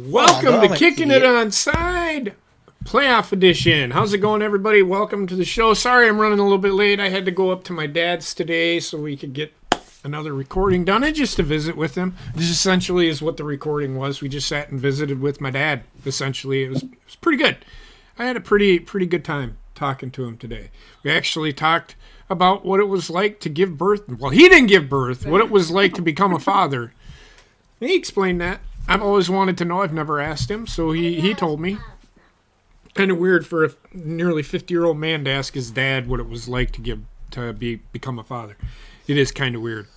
Welcome to Kicking It Onside, playoff edition. How's it going, everybody? Welcome to the show. Sorry I'm running a little bit late. I had to go up to my dad's today so we could get another recording done and just to visit with him. This essentially is what the recording was. We just sat and visited with my dad. Essentially, it was pretty good. I had a pretty good time talking to him today. We actually talked about what it was like to give birth. Well, he didn't give birth. What it was like to become a father. He explained that. I've always wanted to know. I've never asked him, so he told me. Kind of weird for a nearly 50-year-old man to ask his dad what it was like to become a father. It is kind of weird.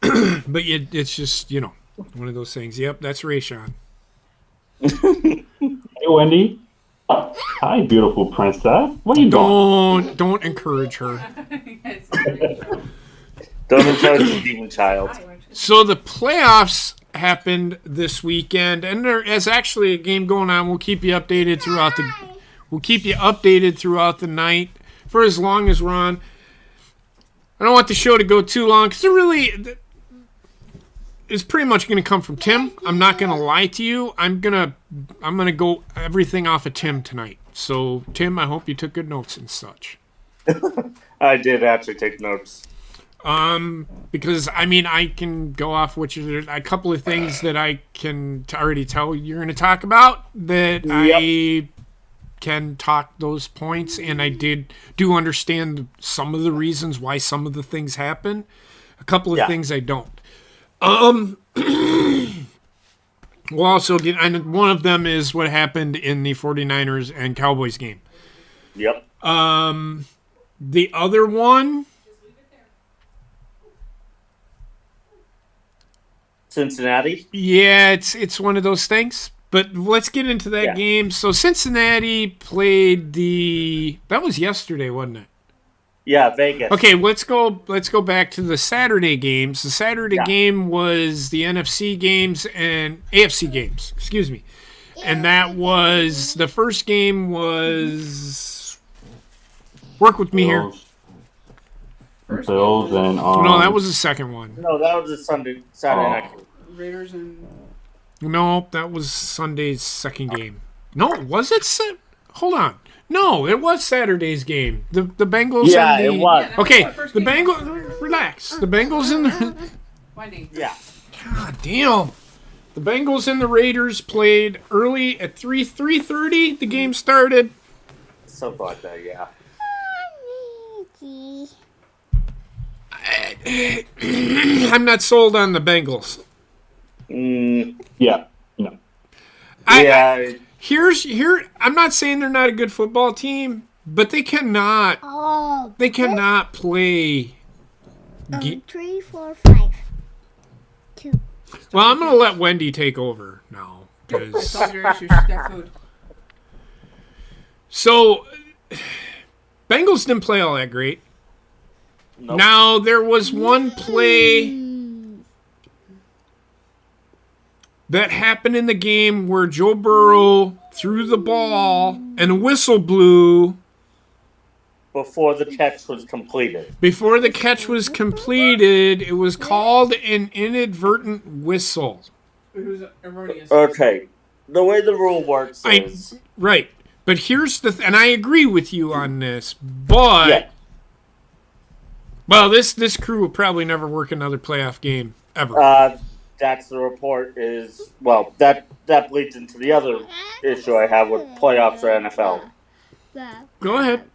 But it's just, one of those things. Yep, that's Rayshawn. Hey, Wendy. Hi, beautiful princess. What are you doing? Don't encourage her. Don't encourage the demon child. So the playoffs happened this weekend, and there is actually a game going on. We'll keep you updated throughout the night for as long as we're on. I don't want the show to go too long because it's pretty much going to come from Tim. I'm not going to lie to you. I'm gonna go everything off of Tim tonight. So Tim, I hope you took good notes and such. I did actually take notes. Because I can go off a couple of things that I can already tell you're going to talk about that. Yep. I can talk those points, and I do understand some of the reasons why some of the things happen. A couple of things I don't. We'll also get, and one of them is what happened in the 49ers and Cowboys game. Yep. The other one, Cincinnati. Yeah, it's one of those things. But let's get into that game. So Cincinnati played that was yesterday, wasn't it? Yeah, Vegas. Okay, let's go back to the Saturday games. The Saturday game was the NFC games and AFC games, excuse me. And that was, the first game was, work with me here. Bills and no, that was the second one. No, that was a Saturday night. Raiders and... No, that was Sunday's second game. No, was it? Hold on. No, it was Saturday's game. The Bengals. Yeah, and it was. Okay, the Bengals. Relax. The Bengals and the. Wendy. Yeah. God damn. The Bengals and the Raiders played early at 3:30. The game started. Something like that. Yeah. I'm not sold on the Bengals. Yeah. No. I'm not saying they're not a good football team, but they cannot play. 3, 4, 5, 2. Well, I'm gonna let Wendy take over now because. Solve your issues. That food. So, Bengals didn't play all that great. Nope. Now there was one play that happened in the game where Joe Burrow threw the ball and a whistle blew Before the catch was completed. Before the catch was completed, it was called an inadvertent whistle. It was erroneous. Okay. The way the rule works is... Right. But here's and I agree with you on this, but... Yeah. Well, this crew will probably never work another playoff game, ever. That's the report is... Well, that bleeds into the other issue I have with playoffs or NFL. Go ahead.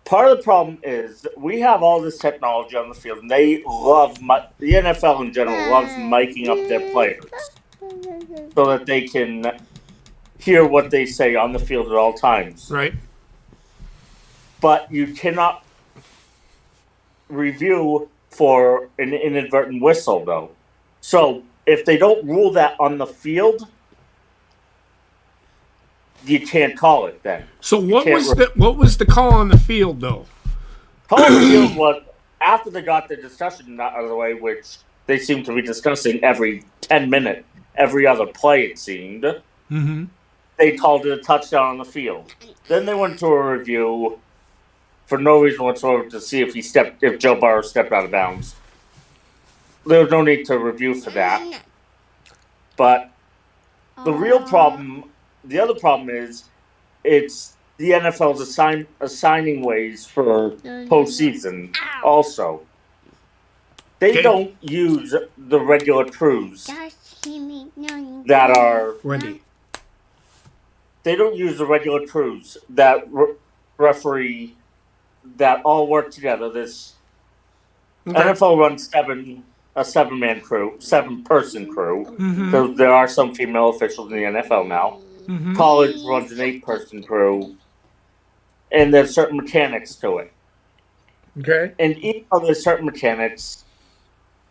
Part of the problem is we have all this technology on the field, and they love... the NFL in general loves miking up their players so that they can hear what they say on the field at all times. Right. But you cannot review for an inadvertent whistle, though. So if they don't rule that on the field, you can't call it then. So what was the call on the field, though? Call on the field was after they got the discussion out of the way, which they seem to be discussing every 10 minutes, every other play, it seemed. Mm-hmm. They called it a touchdown on the field. Then they went to a review for no reason whatsoever to see if Joe Burrow stepped out of bounds. There was no need to review for that. But the real problem, the other problem is, it's the NFL's assigning ways for postseason also. They don't use the regular crews that are... Wendy. They don't use the regular crews that referee that all work together. This NFL runs a seven-man crew, seven-person crew. So there are some female officials in the NFL now. College runs an 8-person crew, and there's certain mechanics to it. Okay. And even though there's certain mechanics,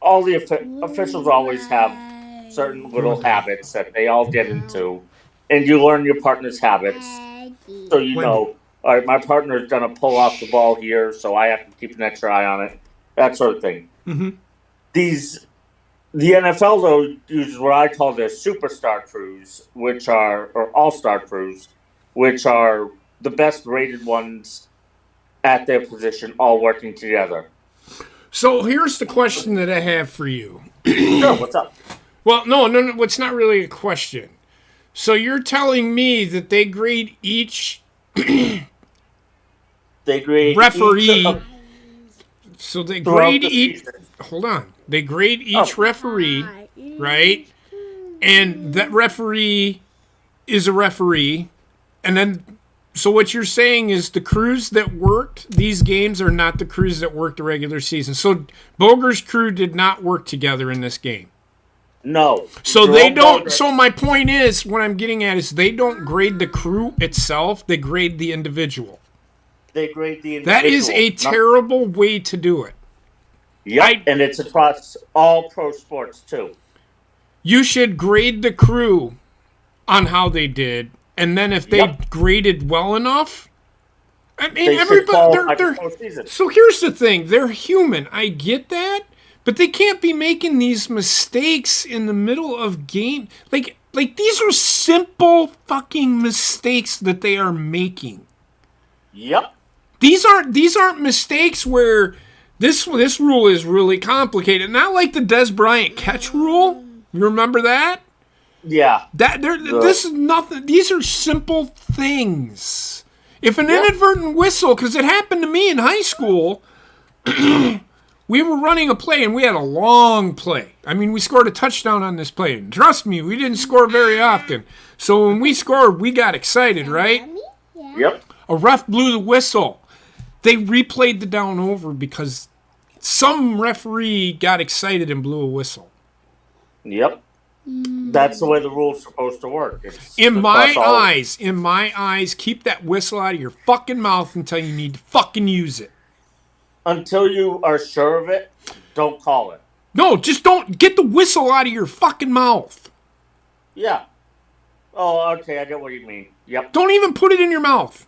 all the officials always have certain little habits that they all get into, and you learn your partner's habits, so you know, all right, my partner's going to pull off the ball here, so I have to keep an extra eye on it, that sort of thing. The NFL, though, uses what I call their superstar crews, or all-star crews, which are the best-rated ones at their position, all working together. So here's the question that I have for you. Sure, what's up? Well, no, it's not really a question. So you're telling me that they grade each referee. So they grade each. Hold on. They grade each referee, right? And that referee is a referee. And then, so what you're saying is the crews that worked these games are not the crews that worked the regular season. So Boger's crew did not work together in this game. No. So they don't. So my point is, what I'm getting at is they don't grade the crew itself. They grade the individual. They grade the individual. That is a terrible way to do it. Yeah, and it's across all pro sports too. You should grade the crew on how they did, and then if they graded well enough, I mean, everybody. So here's the thing: they're human. I get that. But they can't be making these mistakes in the middle of game. Like these are simple fucking mistakes that they are making. Yep. These aren't mistakes where this rule is really complicated. Not like the Des Bryant catch rule. You remember that? Yeah. This is nothing. These are simple things. If an inadvertent whistle, because it happened to me in high school. We were running a play, and we had a long play. I mean, we scored a touchdown on this play. And trust me, we didn't score very often. So when we scored, we got excited, right? Yep. A ref blew the whistle. They replayed the down over because some referee got excited and blew a whistle. Yep. That's the way the rule's supposed to work. In my eyes, keep that whistle out of your fucking mouth until you need to fucking use it. Until you are sure of it, don't call it. No, just don't get the whistle out of your fucking mouth. Yeah. Oh, okay, I get what you mean. Yep. Don't even put it in your mouth.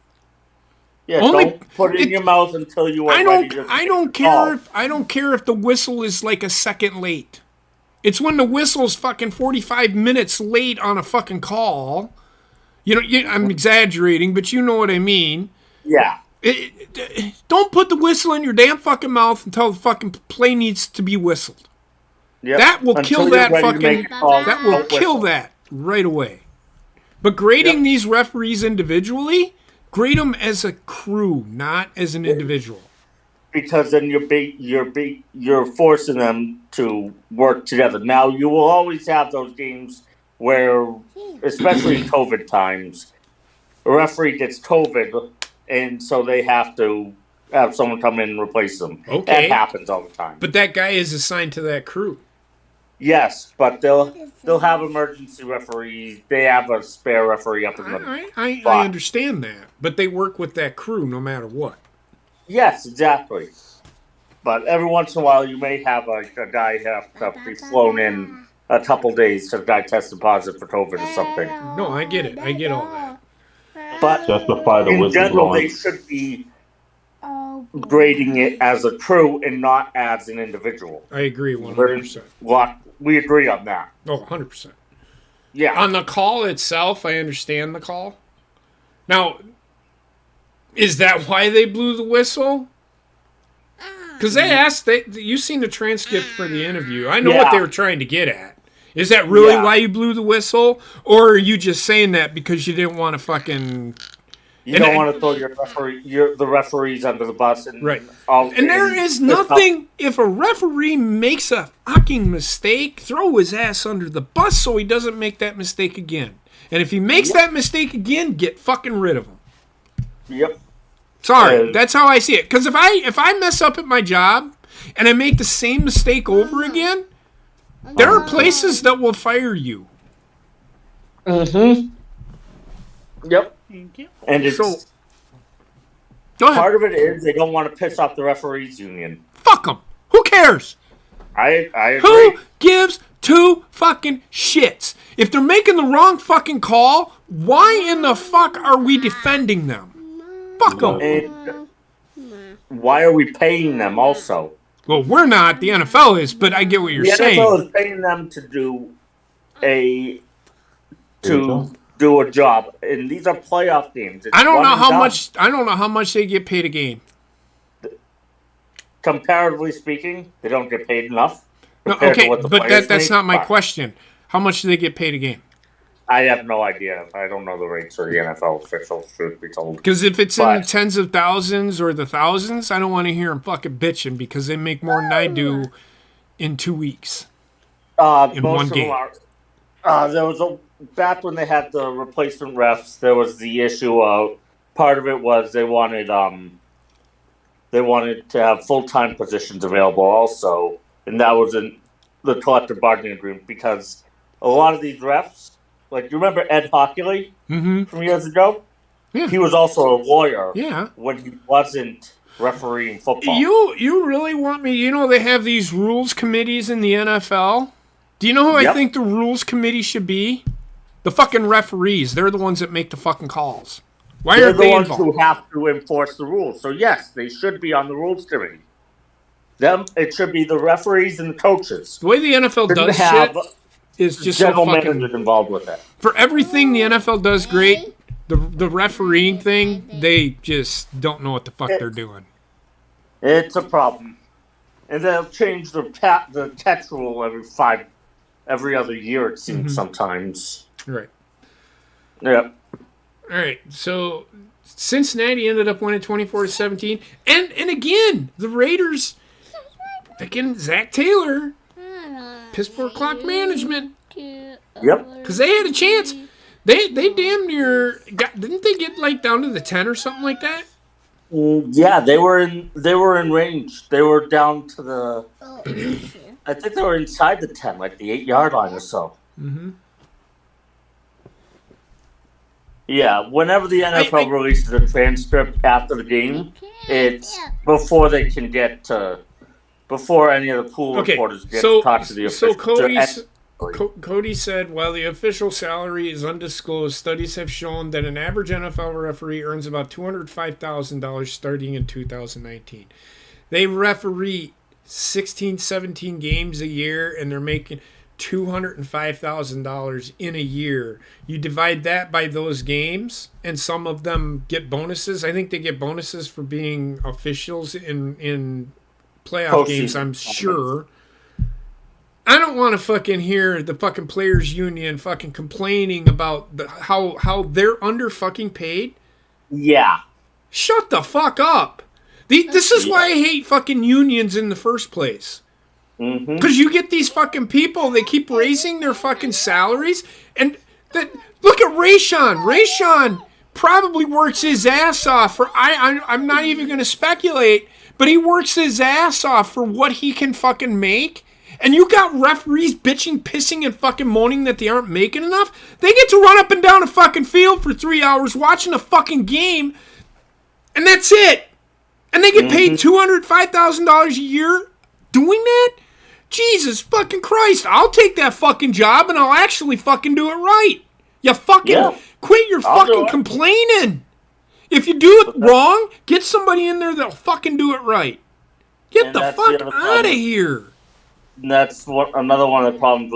Yeah, don't put it in your mouth until you are ready to I don't care if the whistle is like a second late. It's when the whistle's fucking 45 minutes late on a fucking call. I'm exaggerating, but you know what I mean. Yeah. Don't put the whistle in your damn fucking mouth until the fucking play needs to be whistled. Yep. That will kill that fucking... That will kill whistle. that right away. But grading these referees individually, grade them as a crew, not as an individual. Because then you're forcing them to work together. Now, you will always have those games where, especially in COVID times, a referee gets COVID, and so they have to have someone come in and replace them. Okay. That happens all the time. But that guy is assigned to that crew. Yes, but they'll have emergency referees. They have a spare referee up in the I understand that. But they work with that crew no matter what. Yes, exactly. But every once in a while, you may have a guy have to be flown in a couple days because the guy tested positive for COVID or something. No, I get it. I get all that. But justify the in general, whistleblowing. they should be grading it as a crew and not as an individual. I agree 100%. We agree on that. Oh, 100%. Yeah. On the call itself, I understand the call. Now, is that why they blew the whistle? Because they asked, you've seen the transcript for the interview. I know what they were trying to get at. Is that really Yeah. why you blew the whistle? Or are you just saying that because you didn't want to fucking... You don't want to throw the referees under the bus. And Right. And there is nothing... If a referee makes a fucking mistake, throw his ass under the bus so he doesn't make that mistake again. And if he makes that mistake again, get fucking rid of him. Yep. Sorry, that's how I see it. Because if I mess up at my job and I make the same mistake over again, there are places that will fire you. Mm-hmm. Yep. Thank you. And it's So, go ahead. part of it is they don't want to piss off the referees union. Fuck them. Who cares? I agree. Who gives two fucking shits? If they're making the wrong fucking call, why in the fuck are we defending them? Fuck them. And why are we paying them also? Well, we're not. The NFL is, but I get what you're The saying. NFL is paying them to do a job, and these are playoff games. It's I don't one know and how done. much. I don't know how much they get paid a game. Comparatively speaking, they don't get paid enough. No, compared to okay, what the but players that's make, not my but question. How much do they get paid a game? I have no idea. I don't know the rates for the NFL officials, truth be told. Because if it's in the But- tens of thousands or the thousands, I don't want to hear them fucking bitching because they make more than I do in 2 weeks. In Most one of game. them are. There was back when they had the replacement refs. There was the issue of part of it was they wanted to have full-time positions available also, and that was in the collective bargaining agreement because a lot of these refs, like you remember Ed Hockley from years ago, Yeah. he was also a lawyer Yeah. when he wasn't refereeing football. You really want me? You know they have these rules committees in the NFL. Do you know who I Yep. think the rules committee should be? The fucking referees. They're the ones that make the fucking calls. Why They're aren't the they ones involved? who have to enforce the rules. So yes, they should be on the rules committee. It should be the referees and the coaches. The way the NFL Shouldn't does have shit is just so general fucking... managers involved with it. For everything the NFL does great, the refereeing thing, they just don't know what the fuck they're doing. It's a problem, and they'll change the catch rule every other year. It seems sometimes. Right. Yeah. All right, so Cincinnati ended up winning 24-17. And again, the Raiders, again, Zach Taylor, Pittsburgh clock management, Yep. because they had a chance. They damn near didn't they get like down to the 10 or something like that? Yeah, they were in range. They were down to the. I think they were inside the 10, like the 8-yard line or so. Mm-hmm. Yeah, whenever the NFL releases a transcript after the game, it's before they can get to, before any of the pool reporters get to talk to the officials. So Cody said, while the official salary is undisclosed, studies have shown that an average NFL referee earns about $205,000 starting in 2019. They referee 16, 17 games a year, and they're making $205,000 in a year. You divide that by those games, and some of them get bonuses. I think they get bonuses for being officials in playoff games, I'm sure. I don't want to fucking hear the fucking players union fucking complaining about how they're under fucking paid. Yeah. Shut the fuck up. This is why I hate fucking unions in the first place. Because you get these fucking people, they keep raising their fucking salaries. And look at Rayshawn. Rayshawn probably works his ass off for, I'm not even going to speculate, but he works his ass off for what he can fucking make. And you got referees bitching, pissing, and fucking moaning that they aren't making enough. They get to run up and down a fucking field for 3 hours watching a fucking game, and that's it. And they get paid $205,000 a year doing that? Jesus fucking Christ. I'll take that fucking job, and I'll actually fucking do it right. You fucking quit your fucking complaining. If you do it wrong, get somebody in there that'll fucking do it right. Get the fuck out of here. And that's another one of the problems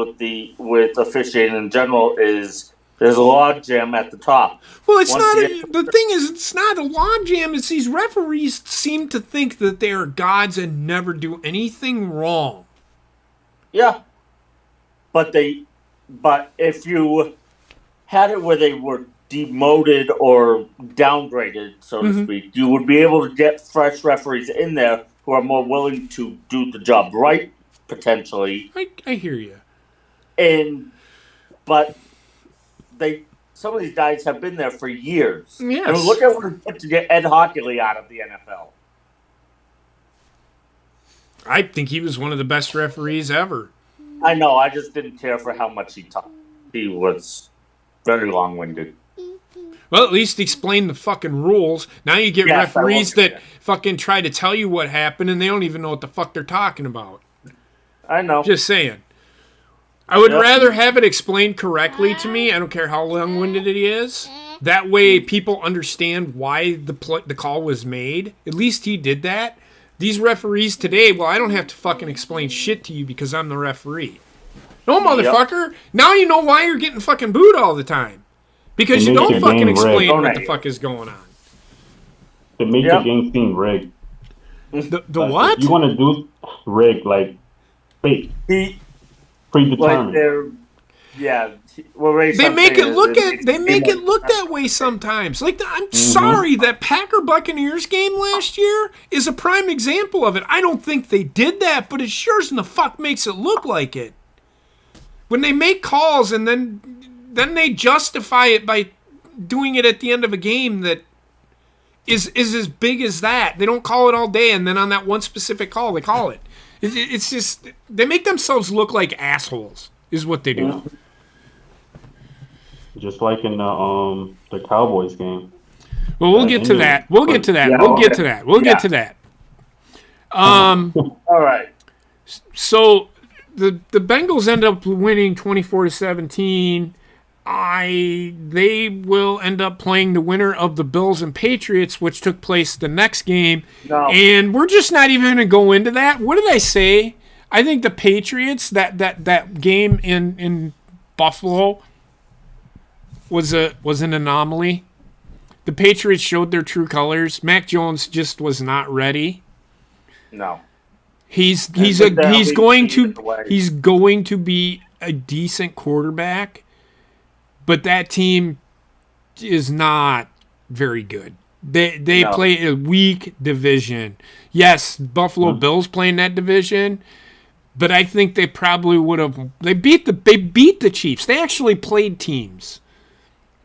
with officiating in general is there's a logjam at the top. Well, it's not. The thing is, it's not a logjam. It's these referees seem to think that they are gods and never do anything wrong. Yeah, but they But if you had it where they were demoted or downgraded, so to speak, you would be able to get fresh referees in there who are more willing to do the job right, potentially. I hear you. But some of these guys have been there for years. Yes. I mean, look at what it took to get Ed Hockley out of the NFL. I think he was one of the best referees ever. I know. I just didn't care for how much he talked. He was very long-winded. Well, at least explain the fucking rules. Now you get referees that fucking try to tell you what happened and they don't even know what the fuck they're talking about. I know. Just saying. I would rather have it explained correctly to me. I don't care how long-winded it is. That way people understand why the call was made. At least he did that. These referees today, well, I don't have to fucking explain shit to you because I'm the referee. No, motherfucker. Yep. Now you know why you're getting fucking booed all the time. Because you don't fucking explain what the fuck is going on. It makes the game seem rigged. The what? You want to do rigged, like fake. Predetermined. Like they make it look that way sometimes. Like I'm sorry, that Packer Buccaneers game last year is a prime example of it. I don't think they did that, but it sure as the fuck makes it look like it. When they make calls and then they justify it by doing it at the end of a game that is as big as that. They don't call it all day, and then on that one specific call, they call it. It's just they make themselves look like assholes. Is what they do. Yeah. Just like in the Cowboys game. Well, we'll get to that. We'll get to that. We'll get to that. All right. So the Bengals end up winning 24-17. They will end up playing the winner of the Bills and Patriots, which took place the next game. No. And we're just not even going to go into that. What did I say? I think the Patriots, that game in Buffalo was an anomaly. The Patriots showed their true colors. Mac Jones just was not ready. No. He's going to be a decent quarterback, but that team is not very good. They play a weak division. Yes, Buffalo Bills play in that division, but I think they probably would have. They beat the Chiefs. They actually played teams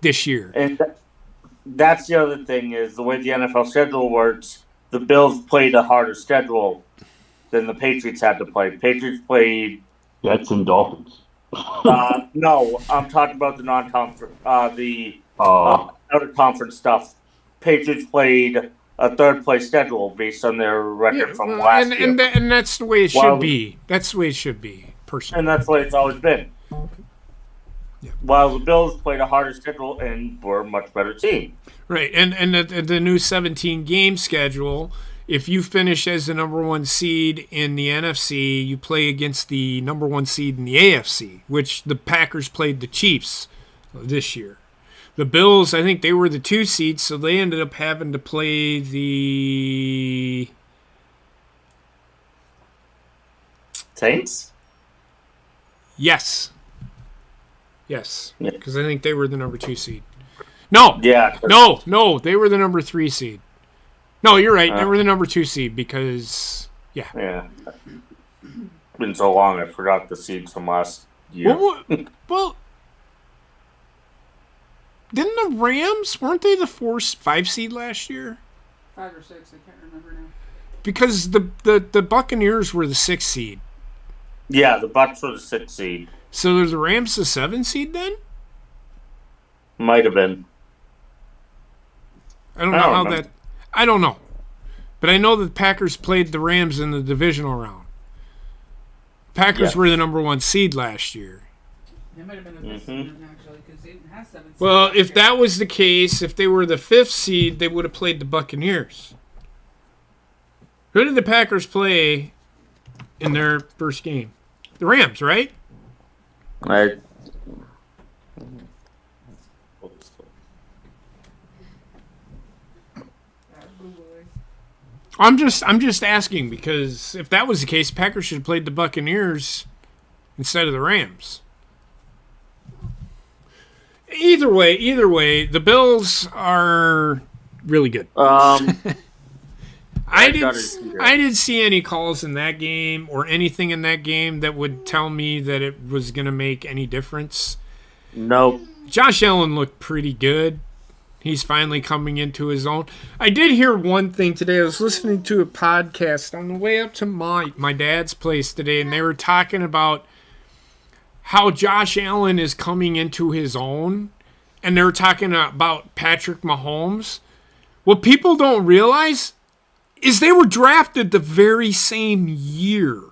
this year. And that's the other thing is the way the NFL schedule works. The Bills played a harder schedule than the Patriots had to play. Patriots played Jets and Dolphins. No, I'm talking about the non-conference, out-of-conference stuff. Patriots played a third-place schedule based on their record from last year. And that's the way it should be. That's the way it should be, personally. And that's the way it's always been. Yeah. While the Bills played a harder schedule and were a much better team. Right, and the new 17-game schedule, if you finish as the number one seed in the NFC, you play against the number one seed in the AFC, which the Packers played the Chiefs this year. The Bills, I think they were the 2 seeds, so they ended up having to play the Saints? Yes, because I think they were the number 2 seed. No, they were the number 3 seed. No, you're right. They were the number 2 seed because, yeah. It's been so long, I forgot the seeds from last year. Well, didn't the Rams, weren't they the 5 seed last year? 5 or 6, I can't remember now. Because the Buccaneers were the 6 seed. Yeah, the Bucs were the 6 seed. So the Rams the 7 seed then? Might have been. I don't know how that. I don't know, but I know that Packers played the Rams in the divisional round. Packers were the number 1 seed last year. They might have been the best seed actually because they didn't have 7 seeds. Well, if that was the case, if they were the 5th seed, they would have played the Buccaneers. Who did the Packers play in their first game? The Rams, right? I'm just asking because if that was the case, Packers should have played the Buccaneers instead of the Rams. either way, the Bills are really good. I didn't see any calls in that game or anything in that game that would tell me that it was going to make any difference. Nope. Josh Allen looked pretty good. He's finally coming into his own. I did hear one thing today. I was listening to a podcast on the way up to my dad's place today, and they were talking about how Josh Allen is coming into his own, and they were talking about Patrick Mahomes. What people don't realize is they were drafted the very same year.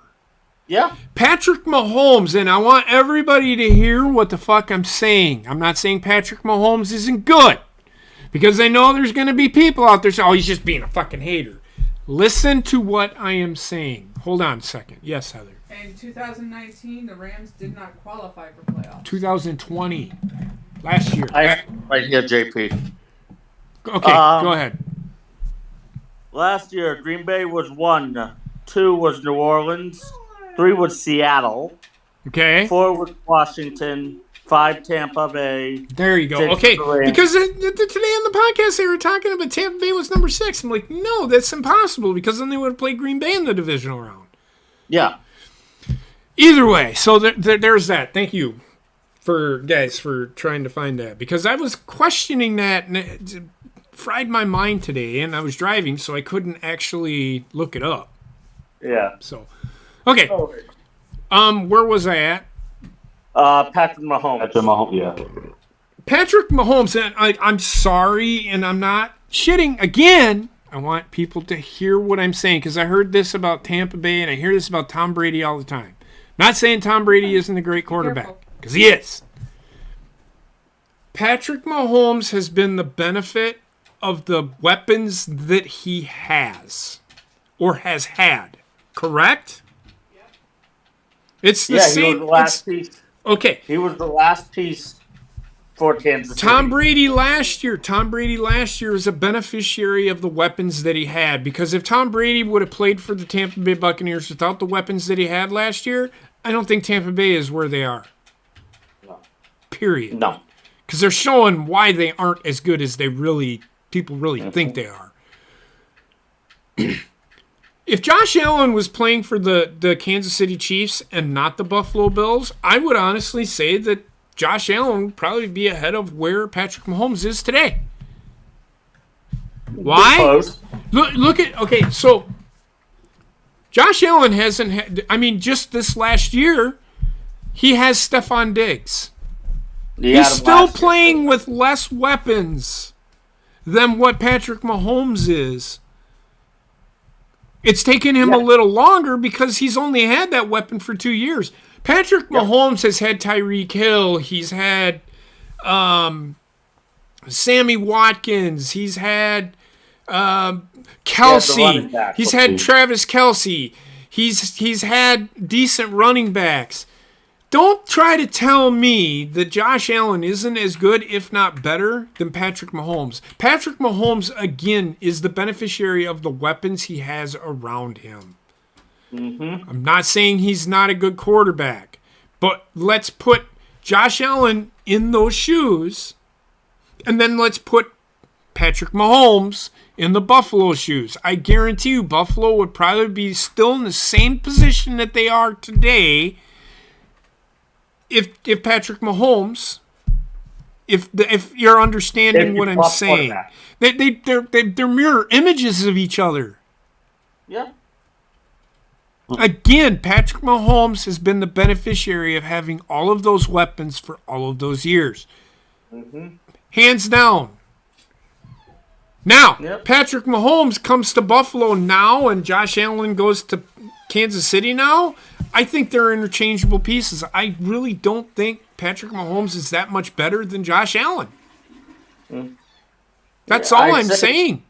Yeah. Patrick Mahomes, and I want everybody to hear what the fuck I'm saying. I'm not saying Patrick Mahomes isn't good, because I know there's going to be people out there saying, oh, he's just being a fucking hater. Listen to what I am saying. Hold on a second. Yes, Heather. In 2019, the Rams did not qualify for playoffs. 2020. Last year. Right here, JP. Okay, go ahead. Last year, Green Bay was 1. 2 was New Orleans. 3 was Seattle. Okay. 4 was Washington. 5 Tampa Bay. There you go. 6 Okay, Rams. because today on the podcast they were talking about Tampa Bay was number 6. I'm like, no, that's impossible, because then they would have played Green Bay in the divisional round. Yeah. Either way, so there's that. Thank you for trying to find that, because I was questioning that and it fried my mind today, and I was driving, so I couldn't actually look it up. Yeah. So, okay. Where was I at? Patrick Mahomes. Patrick Mahomes, yeah. Patrick Mahomes, and I'm sorry, and I'm not shitting. Again, I want people to hear what I'm saying, because I heard this about Tampa Bay, and I hear this about Tom Brady all the time. Not saying Tom Brady isn't a great quarterback, because he is. Patrick Mahomes has been the benefit of the weapons that he has, or has had, correct? It's the same. He was the last piece. Okay. He was the last piece for Kansas City. Tom Brady last year was a beneficiary of the weapons that he had, because if Tom Brady would have played for the Tampa Bay Buccaneers without the weapons that he had last year, I don't think Tampa Bay is where they are. No. Period. No. Because they're showing why they aren't as good as people really think they are. If Josh Allen was playing for the Kansas City Chiefs and not the Buffalo Bills, I would honestly say that Josh Allen would probably be ahead of where Patrick Mahomes is today. Why? Look at, okay, so Josh Allen hasn't had, I mean, just this last year, he has Stephon Diggs. He's still playing with less weapons than what Patrick Mahomes is. It's taken him a little longer because he's only had that weapon for 2 years. Patrick Mahomes has had Tyreek Hill. He's had Sammy Watkins. He's had Kelsey. He's had Travis Kelsey. He's had decent running backs. Don't try to tell me that Josh Allen isn't as good, if not better, than Patrick Mahomes. Patrick Mahomes, again, is the beneficiary of the weapons he has around him. Mm-hmm. I'm not saying he's not a good quarterback, but let's put Josh Allen in those shoes, and then let's put Patrick Mahomes in the Buffalo shoes. I guarantee you Buffalo would probably be still in the same position that they are today if Patrick Mahomes, if you're understanding what I'm saying. They're mirror images of each other. Yeah. Again, Patrick Mahomes has been the beneficiary of having all of those weapons for all of those years. Mm-hmm. Hands down. Now, Patrick Mahomes comes to Buffalo now and Josh Allen goes to Kansas City now. I think they're interchangeable pieces. I really don't think Patrick Mahomes is that much better than Josh Allen. That's all I'm saying.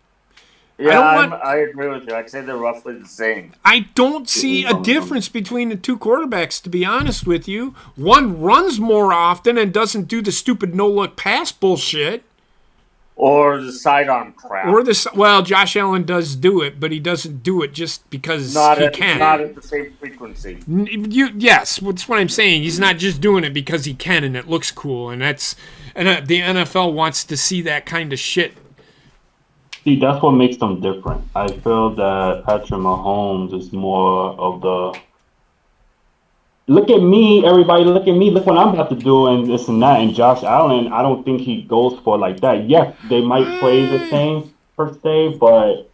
Yeah, I agree with you. I'd say they're roughly the same. I don't see a difference between the two quarterbacks, to be honest with you. One runs more often and doesn't do the stupid no-look pass bullshit. Or the sidearm crap. Or this. Well, Josh Allen does do it, but he doesn't do it just because he can. Not at the same frequency. Yes, that's what I'm saying. He's not just doing it because he can and it looks cool, and the NFL wants to see that kind of shit. See, that's what makes them different. I feel that Patrick Mahomes is more of the look at me, everybody, look at me, look what I'm about to do, and this and that. And Josh Allen, I don't think he goes for like that. Yes, they might play the same per se, but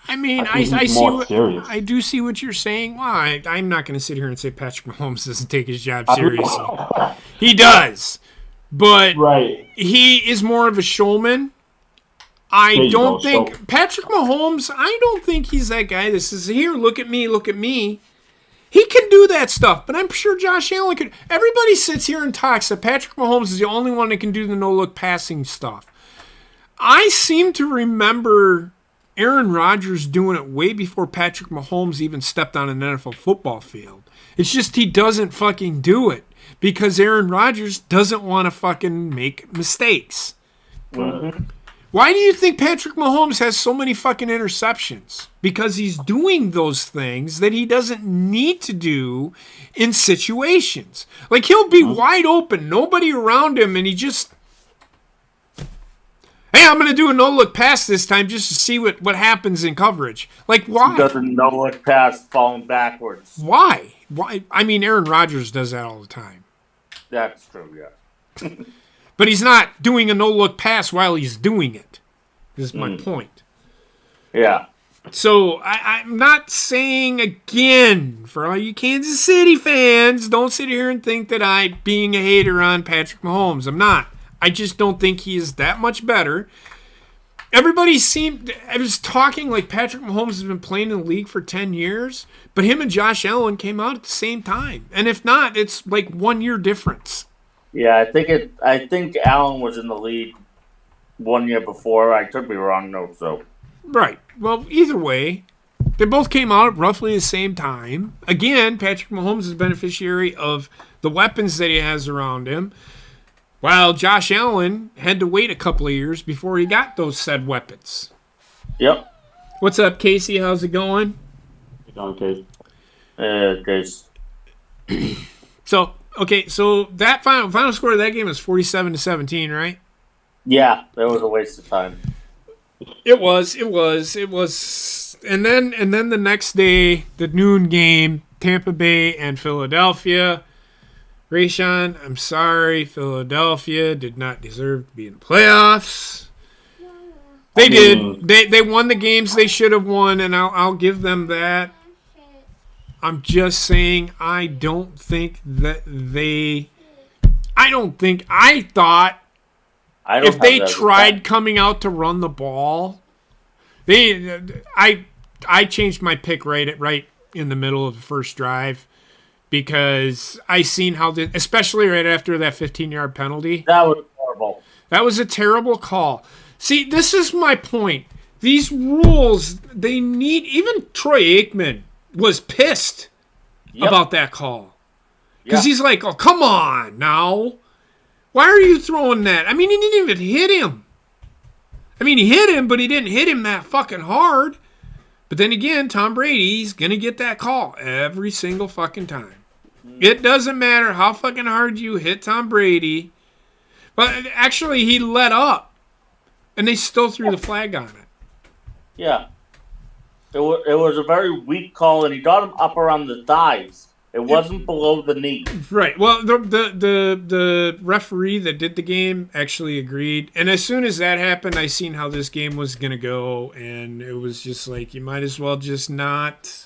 I mean, I do see what you're saying. Well, I'm not going to sit here and say Patrick Mahomes doesn't take his job seriously. He does, but he is more of a showman. I don't think Patrick Mahomes. I don't think he's that guy that says, "Here, look at me, look at me." He can do that stuff, but I'm sure Josh Allen could. Everybody sits here and talks that Patrick Mahomes is the only one that can do the no-look passing stuff. I seem to remember Aaron Rodgers doing it way before Patrick Mahomes even stepped on an NFL football field. It's just he doesn't fucking do it because Aaron Rodgers doesn't want to fucking make mistakes. Mm-hmm. Why do you think Patrick Mahomes has so many fucking interceptions? Because he's doing those things that he doesn't need to do in situations. Like, he'll be wide open, nobody around him, and he just, hey, I'm going to do a no-look pass this time just to see what happens in coverage. Like, why? He does a no-look pass falling backwards. Why? I mean, Aaron Rodgers does that all the time. That's true, yeah. But he's not doing a no-look pass while he's doing it, is my point. Yeah. So I'm not saying, again, for all you Kansas City fans, don't sit here and think that I'm being a hater on Patrick Mahomes. I'm not. I just don't think he is that much better. Everybody I was talking like Patrick Mahomes has been playing in the league for 10 years, but him and Josh Allen came out at the same time. And if not, it's like 1 year difference. Yeah, I think Allen was in the league 1 year before. I could be wrong, though. So, right. Well, either way, they both came out at roughly the same time. Again, Patrick Mahomes is a beneficiary of the weapons that he has around him, while Josh Allen had to wait a couple of years before he got those said weapons. Yep. What's up, Casey? How's it going? It's on, Case. Case. So that final score of that game was 47-17, right? Yeah, that was a waste of time. It was. And then the next day, the noon game, Tampa Bay and Philadelphia. Rayshawn, I'm sorry, Philadelphia did not deserve to be in the playoffs. They did. They won the games they should have won, and I'll give them that. I'm just saying I thought if they tried coming out to run the ball, I changed my pick right in the middle of the first drive because I seen how especially right after that 15-yard penalty. That was horrible. That was a terrible call. See, this is my point. These rules, they need, even Troy Aikman was pissed about that call. Because he's like, oh, come on now. Why are you throwing that? I mean, he didn't even hit him. I mean, he hit him, but he didn't hit him that fucking hard. But then again, Tom Brady's going to get that call every single fucking time. It doesn't matter how fucking hard you hit Tom Brady. But actually, he let up. And they still threw the flag on it. Yeah. It was a very weak call, and he got him up around the thighs. It wasn't below the knee. Right. Well, the referee that did the game actually agreed. And as soon as that happened, I seen how this game was going to go, and it was just like, you might as well just not...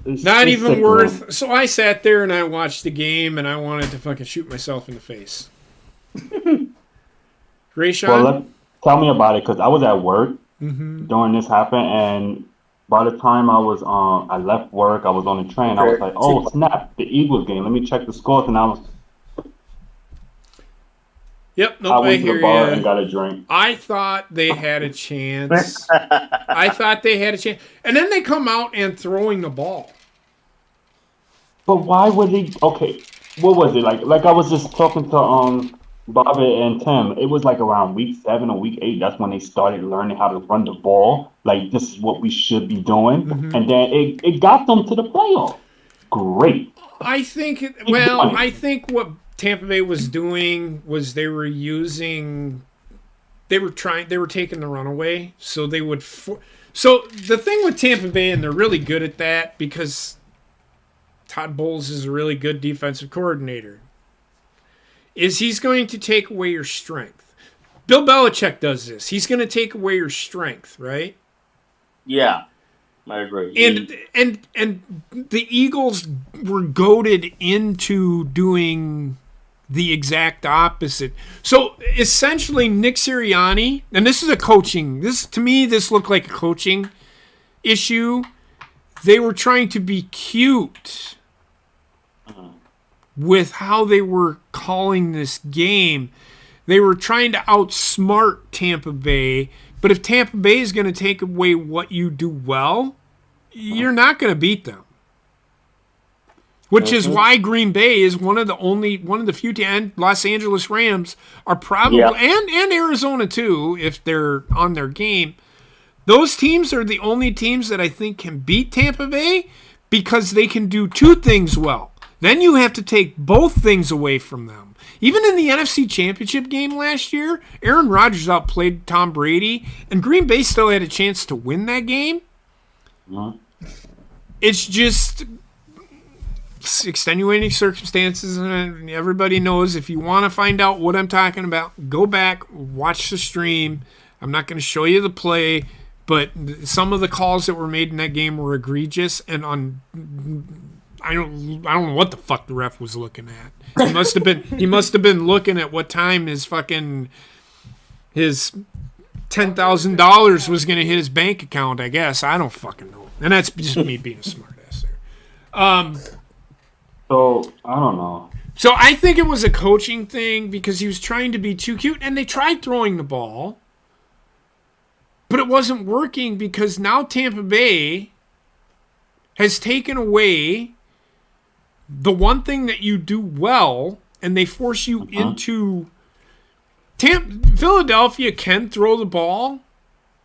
Not even worth... So I sat there and I watched the game, and I wanted to fucking shoot myself in the face. Rayshawn? Well, tell me about it, because I was at work during this happened, and by the time I left work, I was on the train. I was like, oh, snap, the Eagles game. Let me check the scores, and I was... Yep, I went to the bar and got a drink. I thought they had a chance. And then they come out and throwing the ball. But why would they... Okay, what was it? Like I was just talking to Bobby and Tim, it was like around week 7 or week 8. That's when they started learning how to run the ball. Like, this is what we should be doing. Mm-hmm. And then it got them to the playoff. Great. I think what Tampa Bay was doing was they were taking the run away. So they would. So the thing with Tampa Bay, and they're really good at that because Todd Bowles is a really good defensive coordinator, is he's going to take away your strength. Bill Belichick does this. He's going to take away your strength, right? Yeah, I agree. And the Eagles were goaded into doing the exact opposite. So essentially, Nick Sirianni, and this is a coaching. To me, this looked like a coaching issue. They were trying to be cute with how they were calling this game. They were trying to outsmart Tampa Bay, but if Tampa Bay is going to take away what you do well, you're not going to beat them. Which is why Green Bay is one of the few and Los Angeles Rams are probably and Arizona too, if they're on their game. Those teams are the only teams that I think can beat Tampa Bay because they can do two things well. Then you have to take both things away from them. Even in the NFC Championship game last year, Aaron Rodgers outplayed Tom Brady, and Green Bay still had a chance to win that game. It's just extenuating circumstances, and everybody knows if you want to find out what I'm talking about, go back, watch the stream. I'm not going to show you the play, but some of the calls that were made in that game were egregious, and I don't know what the fuck the ref was looking at. He must have been looking at what time his $10,000 was going to hit his bank account, I guess. I don't fucking know. And that's just me being a smart ass there. So, I don't know. So I think it was a coaching thing because he was trying to be too cute, and they tried throwing the ball, but it wasn't working because now Tampa Bay has taken away the one thing that you do well, and they force you into... Philadelphia can throw the ball,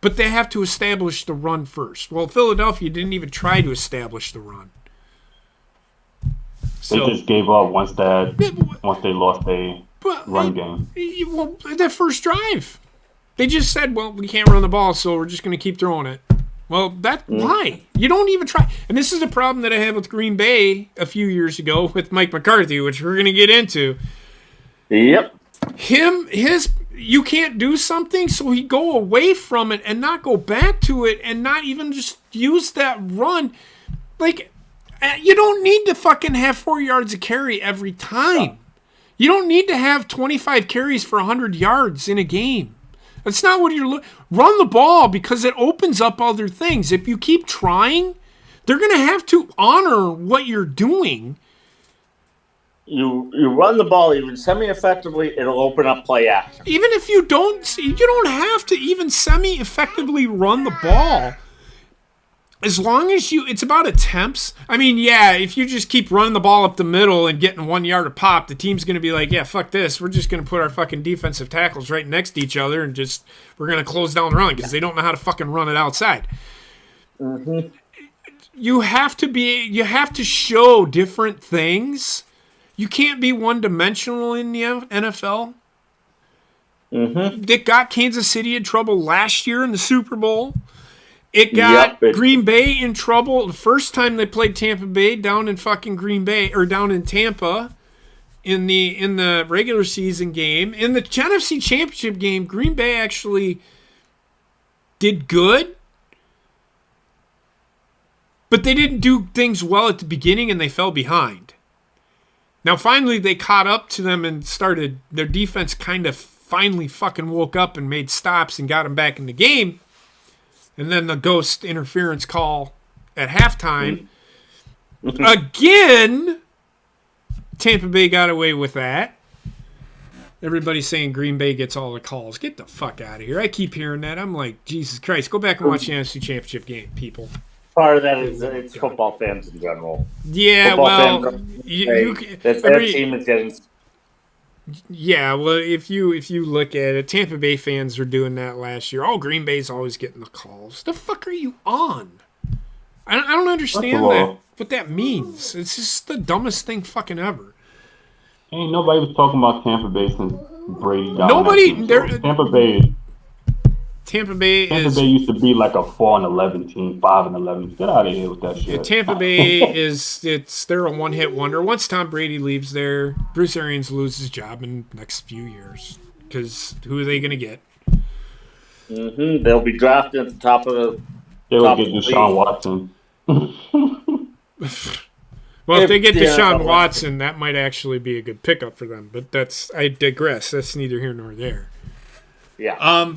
but they have to establish the run first. Well, Philadelphia didn't even try to establish the run. They just gave up once they lost a run game. Well, that first drive, they just said, well, we can't run the ball, so we're just going to keep throwing it. Well, why? You don't even try. And this is a problem that I had with Green Bay a few years ago with Mike McCarthy, which we're going to get into. Yep. You can't do something, so he go away from it and not go back to it and not even just use that run. Like, you don't need to fucking have 4 yards of carry every time. You don't need to have 25 carries for 100 yards in a game. That's not what you're looking. Run the ball because it opens up other things. If you keep trying, they're going to have to honor what you're doing. You run the ball even semi-effectively, it'll open up play action. Even if you don't have to even semi-effectively run the ball. As long as it's about attempts. I mean, yeah, if you just keep running the ball up the middle and getting 1 yard a pop, the team's going to be like, yeah, fuck this. We're just going to put our fucking defensive tackles right next to each other and we're going to close down the run because they don't know how to fucking run it outside. Mm-hmm. You have to show different things. You can't be one-dimensional in the NFL. Mm-hmm. It got Kansas City in trouble last year in the Super Bowl. It got Green Bay in trouble the first time they played Tampa Bay down in fucking Green Bay, or down in Tampa in the regular season game. In the Nfc Championship game, Green Bay actually did good, but they didn't do things well at the beginning and they fell behind. Now, finally, they caught up to them and started, their defense kind of finally fucking woke up and made stops and got them back in the game. And then the ghost interference call at halftime. Again, Tampa Bay got away with that. Everybody's saying Green Bay gets all the calls. Get the fuck out of here. I keep hearing that. I'm like, Jesus Christ, go back and watch the NFC Championship game, people. Part of that is it's football fans in general. Yeah, Football well, that team is getting. Yeah, well, if you look at it, Tampa Bay fans were doing that last year. Oh, Green Bay's always getting the calls. The fuck are you on? I don't understand that. What that means. It's just the dumbest thing fucking ever. Ain't nobody was talking about Tampa Bay since Brady got Nobody. Tampa Bay used to be like a 4-11 team, 5-11. Get out of here with that shit. Tampa Bay they're a one-hit wonder. Once Tom Brady leaves there, Bruce Arians loses his job in the next few years. Because who are they going to get? They'll be drafted at the top of the. They'll get Deshaun Watson. Well, if they get Deshaun Watson, that might actually be a good pickup for them. But I digress. That's neither here nor there. Yeah.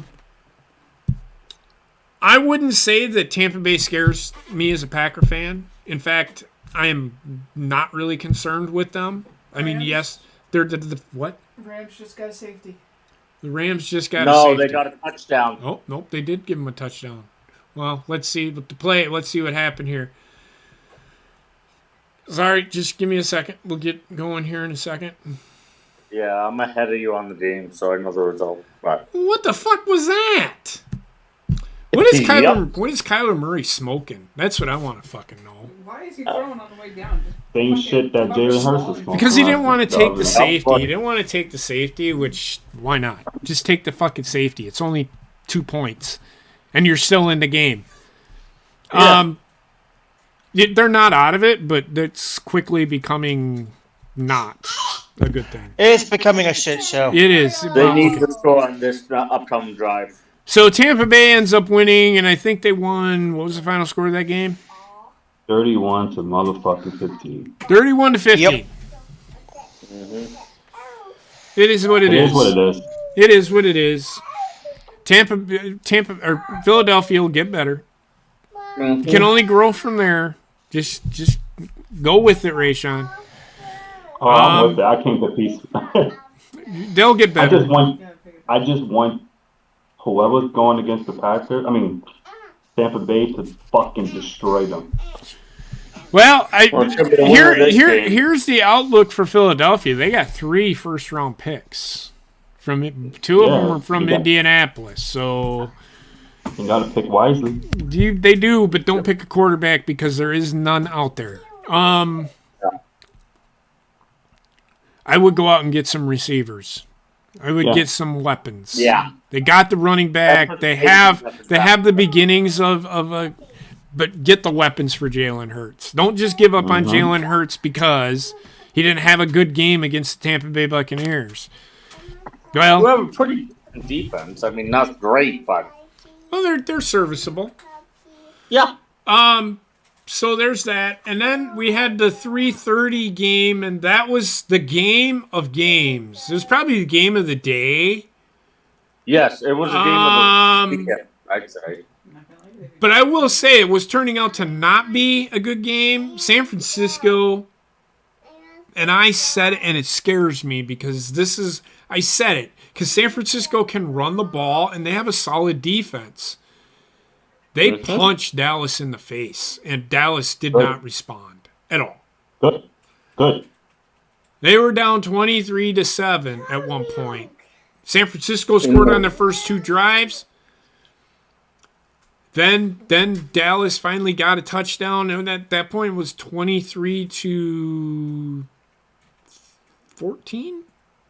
I wouldn't say that Tampa Bay scares me as a Packer fan. In fact, I am not really concerned with them. I mean, yes, they're the what? Rams just got a safety. The Rams just got a safety. No, they got a touchdown. Oh, nope, they did give him a touchdown. Well, let's see Let's see what happened here. Sorry, just give me a second. We'll get going here in a second. Yeah, I'm ahead of you on the game, so I know the result. Right. What the fuck was that? What is Kyler Murray smoking? That's what I want to fucking know. Why is he throwing on the way down? Same shit that Jalen Hurts was smoking. Because he didn't want to take the safety. He didn't want to take the safety, which, why not? Just take the fucking safety. It's only 2 points. And you're still in the game. Yeah. They're not out of it, but it's quickly becoming not a good thing. It's becoming a shit show. It is. They need to score on this upcoming drive. So Tampa Bay ends up winning, and I think they won. What was the final score of that game? 31 to motherfucking 15. 31 to 15. Yep. It is what it is. It is what it is. It is what it is. Tampa or Philadelphia will get better. You can only grow from there. Just go with it, Rayshawn. Oh, I'm with it. I can't get peace. They'll get better. I just want whoever's going against the Packers, Tampa Bay, to fucking destroy them. Well, here's the outlook for Philadelphia. They got 3 first-round picks. Two of them are from Indianapolis, so you got to pick wisely. They do, but don't pick a quarterback because there is none out there. I would go out and get some receivers. I would get some weapons. Yeah. They got the running back. They have the beginnings of a, but get the weapons for Jalen Hurts. Don't just give up on Jalen Hurts because he didn't have a good game against the Tampa Bay Buccaneers. Well, we have a pretty good defense. I mean, not great, but they're serviceable. Yeah. So there's that, and then we had the 3:30 game, and that was the game of games. It was probably the game of the day. Yes, it was a game of the weekend, I'd say. But I will say it was turning out to not be a good game. San Francisco, and I said it, and it scares me because I said it, because San Francisco can run the ball, and they have a solid defense. They punched Dallas in the face, and Dallas did not respond at all. Good. They were down 23-7 at one point. San Francisco scored on their first 2 drives. Then Dallas finally got a touchdown, and at that point it was 23-14,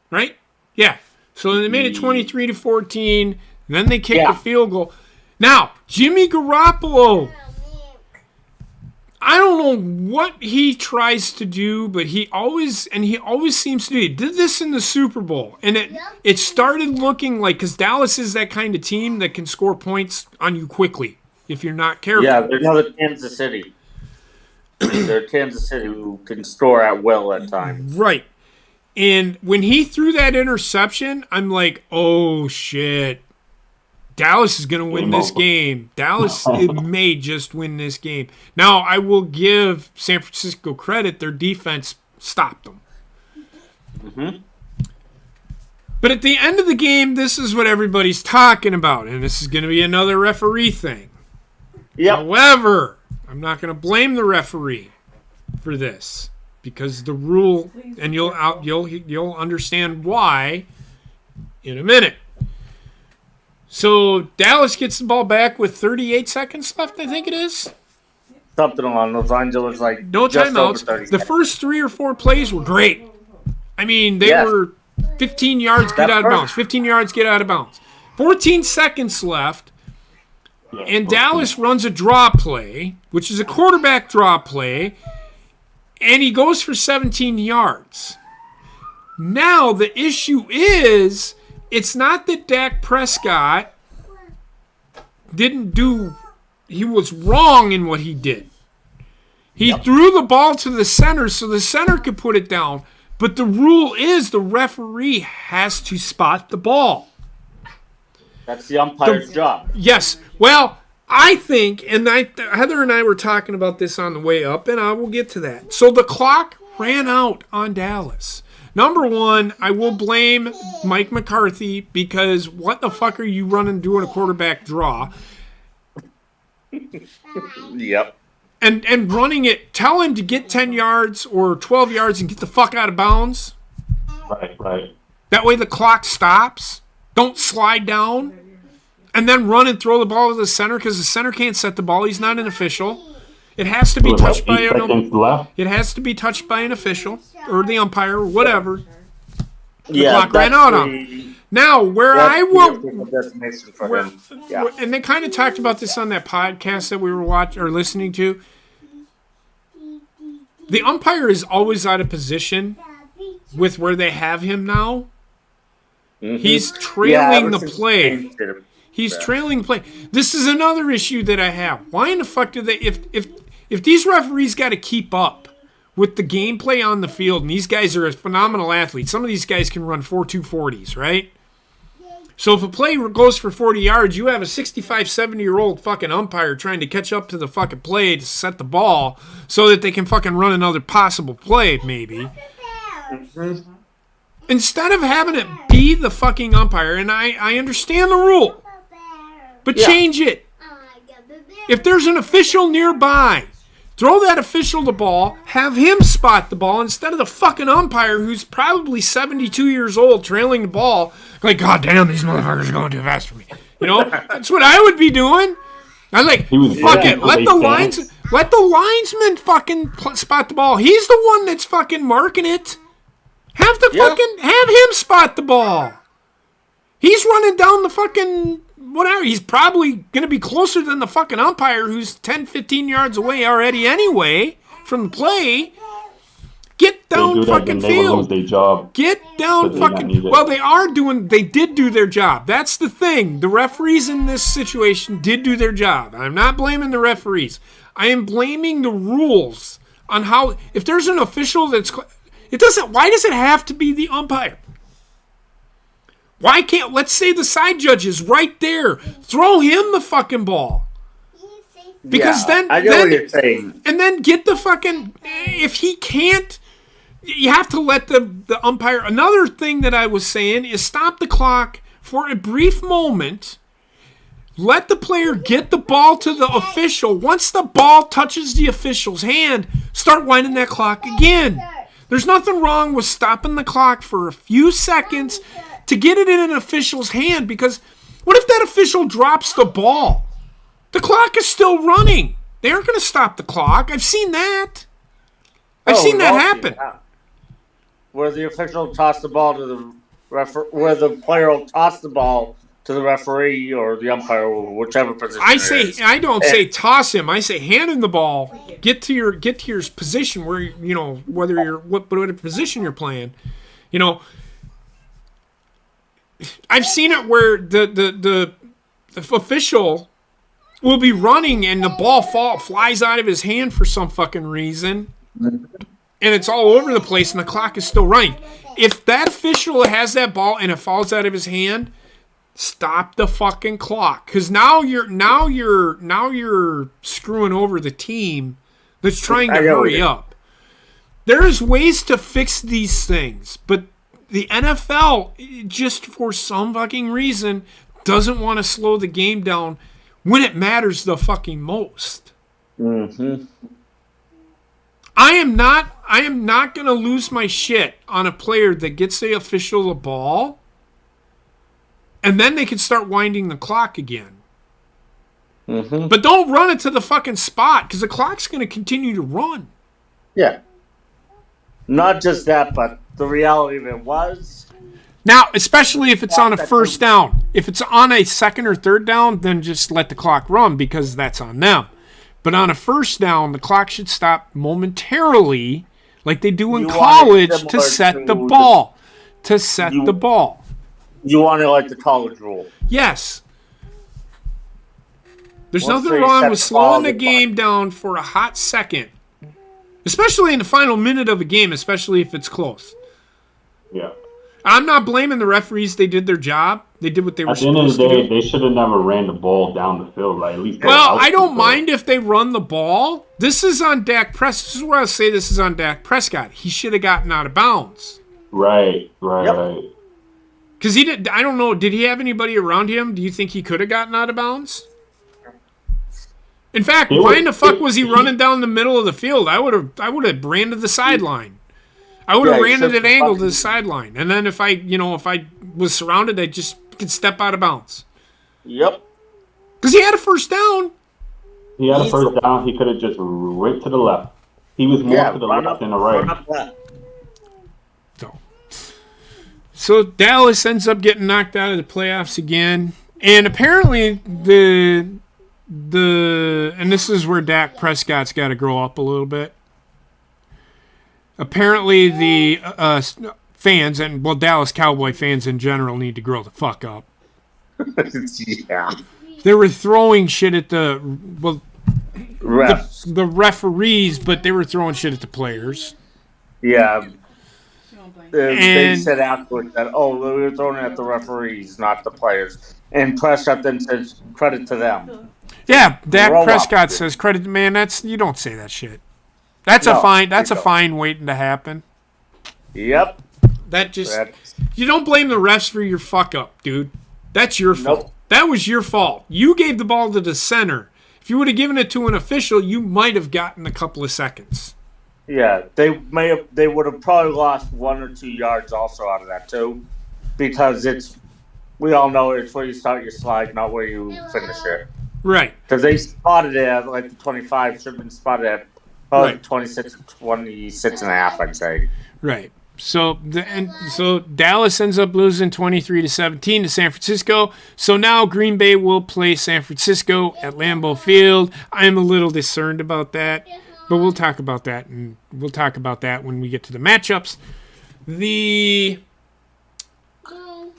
right? Yeah. So they made it 23-14. Then they kicked a field goal. Now, Jimmy Garoppolo, I don't know what he tries to do, but he always seems to do. He did this in the Super Bowl, and it started looking like, because Dallas is that kind of team that can score points on you quickly if you're not careful. Yeah, they're not Kansas City. They're Kansas City who can score at will at times. Right. And when he threw that interception, I'm like, oh, shit. Dallas is going to win this game. Dallas may just win this game. Now, I will give San Francisco credit. Their defense stopped them. But at the end of the game, this is what everybody's talking about, and this is going to be another referee thing. Yep. However, I'm not going to blame the referee for this. because the rule, and you'll understand why in a minute. So Dallas gets the ball back with 38 seconds left, I think it is. Something along those lines. It was like No just over timeouts. 30 The seconds. first 3 or 4 plays were great. I mean, they were 15 yards, get out of bounds. 15 yards, get out of bounds. 14 seconds left, and Dallas runs a draw play, which is a quarterback draw play, and he goes for 17 yards. Now, the issue is, it's not that Dak Prescott he was wrong in what he did. He threw the ball to the center so the center could put it down. But the rule is the referee has to spot the ball. That's the umpire's job. Yes. Well, I think, and Heather and I were talking about this on the way up, and I will get to that. So the clock ran out on Dallas. Number one, I will blame Mike McCarthy because what the fuck are you running doing a quarterback draw? Yep. And running it, tell him to get 10 yards or 12 yards and get the fuck out of bounds. Right. That way the clock stops. Don't slide down. And then run and throw the ball to the center because the center can't set the ball. He's not an official. It has to be touched by it has to be touched by an official or the umpire or whatever. The clock ran out on him. Now, where I will, and they kind of talked about this on that podcast that we were watching or listening to. The umpire is always out of position with where they have him now. Mm-hmm. He's trailing the play. He's trailing the play. This is another issue that I have. Why in the fuck do they, if these referees got to keep up with the gameplay on the field, and these guys are a phenomenal athletes, some of these guys can run 4.240s, right? So if a play goes for 40 yards, you have a 65, 70-year-old fucking umpire trying to catch up to the fucking play to set the ball so that they can fucking run another possible play, maybe. Mm-hmm. Instead of having it be the fucking umpire, and I understand the rule, but change it. If there's an official nearby, throw that official the ball, have him spot the ball instead of the fucking umpire who's probably 72 years old trailing the ball. Like, God damn, these motherfuckers are going too fast for me. You know, that's what I would be doing. I'm like, fuck it, let the linesman fucking spot the ball. He's the one that's fucking marking it. Have him spot the ball. He's running down the fucking whatever. He's probably going to be closer than the fucking umpire who's 10, 15 yards away already anyway from the play. Get down fucking field. Get down fucking. Well, they did do their job. That's the thing. The referees in this situation did do their job. I'm not blaming the referees. I am blaming the rules on how, if there's an official that's, why does it have to be the umpire? Why can't, let's say the side judge is right there. Throw him the fucking ball. Because then, I know what you're saying. And then get the fucking, if he can't, you have to let the umpire. Another thing that I was saying is stop the clock for a brief moment. Let the player get the ball to the official. Once the ball touches the official's hand, start winding that clock again. There's nothing wrong with stopping the clock for a few seconds to get it in an official's hand, because what if that official drops the ball? The clock is still running. They aren't going to stop the clock. I've seen that. I've seen that happen. Where the official tossed the ball to the where the player will toss the ball to the referee or the umpire, or whichever position. I don't say toss him. I say hand him the ball. Get to your position where whatever position you're playing. You know, I've seen it where the official will be running and the ball flies out of his hand for some fucking reason, and it's all over the place, and the clock is still running. If that official has that ball and it falls out of his hand, stop the fucking clock, because now you're screwing over the team that's trying to hurry up. There's ways to fix these things, but the NFL, just for some fucking reason, doesn't want to slow the game down when it matters the fucking most. Mm-hmm. I am not going to lose my shit on a player that gets the official a ball, and then they can start winding the clock again. Mm-hmm. But don't run it to the fucking spot, because the clock's going to continue to run. Yeah. Not just that, but the reality of it was. Now, especially if it's on a first down. If it's on a second or third down, then just let the clock run, because that's on them. But on a first down, the clock should stop momentarily, like they do in college, to set the ball. The ball. You want it like the college rule. Yes. There's Once nothing they wrong set with the slowing ball, the the game down for a hot second. Especially in the final minute of a game, especially if it's close. Yeah. I'm not blaming the referees. They did their job. They did what they were At the end of the supposed to day, do. they should have never ran the ball down the field. Like, at least. Well, I don't mind if they run the ball. This is on Dak Prescott. This is where I say this is on Dak Prescott. He should have gotten out of bounds. Right. Yep. Because he did. I don't know. Did he have anybody around him? Do you think he could have gotten out of bounds? In fact, why in the fuck was he running down the middle of the field? I would have ran to the sideline. I would have ran at an angle to the sideline, and then if I was surrounded, I just could step out of bounds. Yep. Because he had a first down. He had a first down. He could have just right to the left. He was more to the left than the right. So Dallas ends up getting knocked out of the playoffs again, and apparently and this is where Dak Prescott's got to grow up a little bit. Apparently the fans, and Dallas Cowboy fans in general, need to grow the fuck up. Yeah. They were throwing shit at the Refs. the referees, but they were throwing shit at the players. Yeah. They And- said afterwards that, we were throwing it at the referees, not the players. And Prescott then says credit to them. Yeah, Dak Grow up, Prescott dude. says credit. Man, you don't say that shit. That's a fine waiting to happen. Yep. You don't blame the refs for your fuck up, dude. That's your fault. That was your fault. You gave the ball to the center. If you would have given it to an official, you might have gotten a couple of seconds. Yeah, they would have probably lost 1 or 2 yards also out of that too, because we all know it's where you start your slide, not where you finish it. Right. Because they spotted it at like the 25, should have been spotted at Right. 26 and a half, I'd say. Right. So Dallas ends up losing 23-17 to San Francisco. So now Green Bay will play San Francisco at Lambeau Field. I'm a little concerned about that, but we'll talk about that, and we'll talk about that when we get to the matchups. The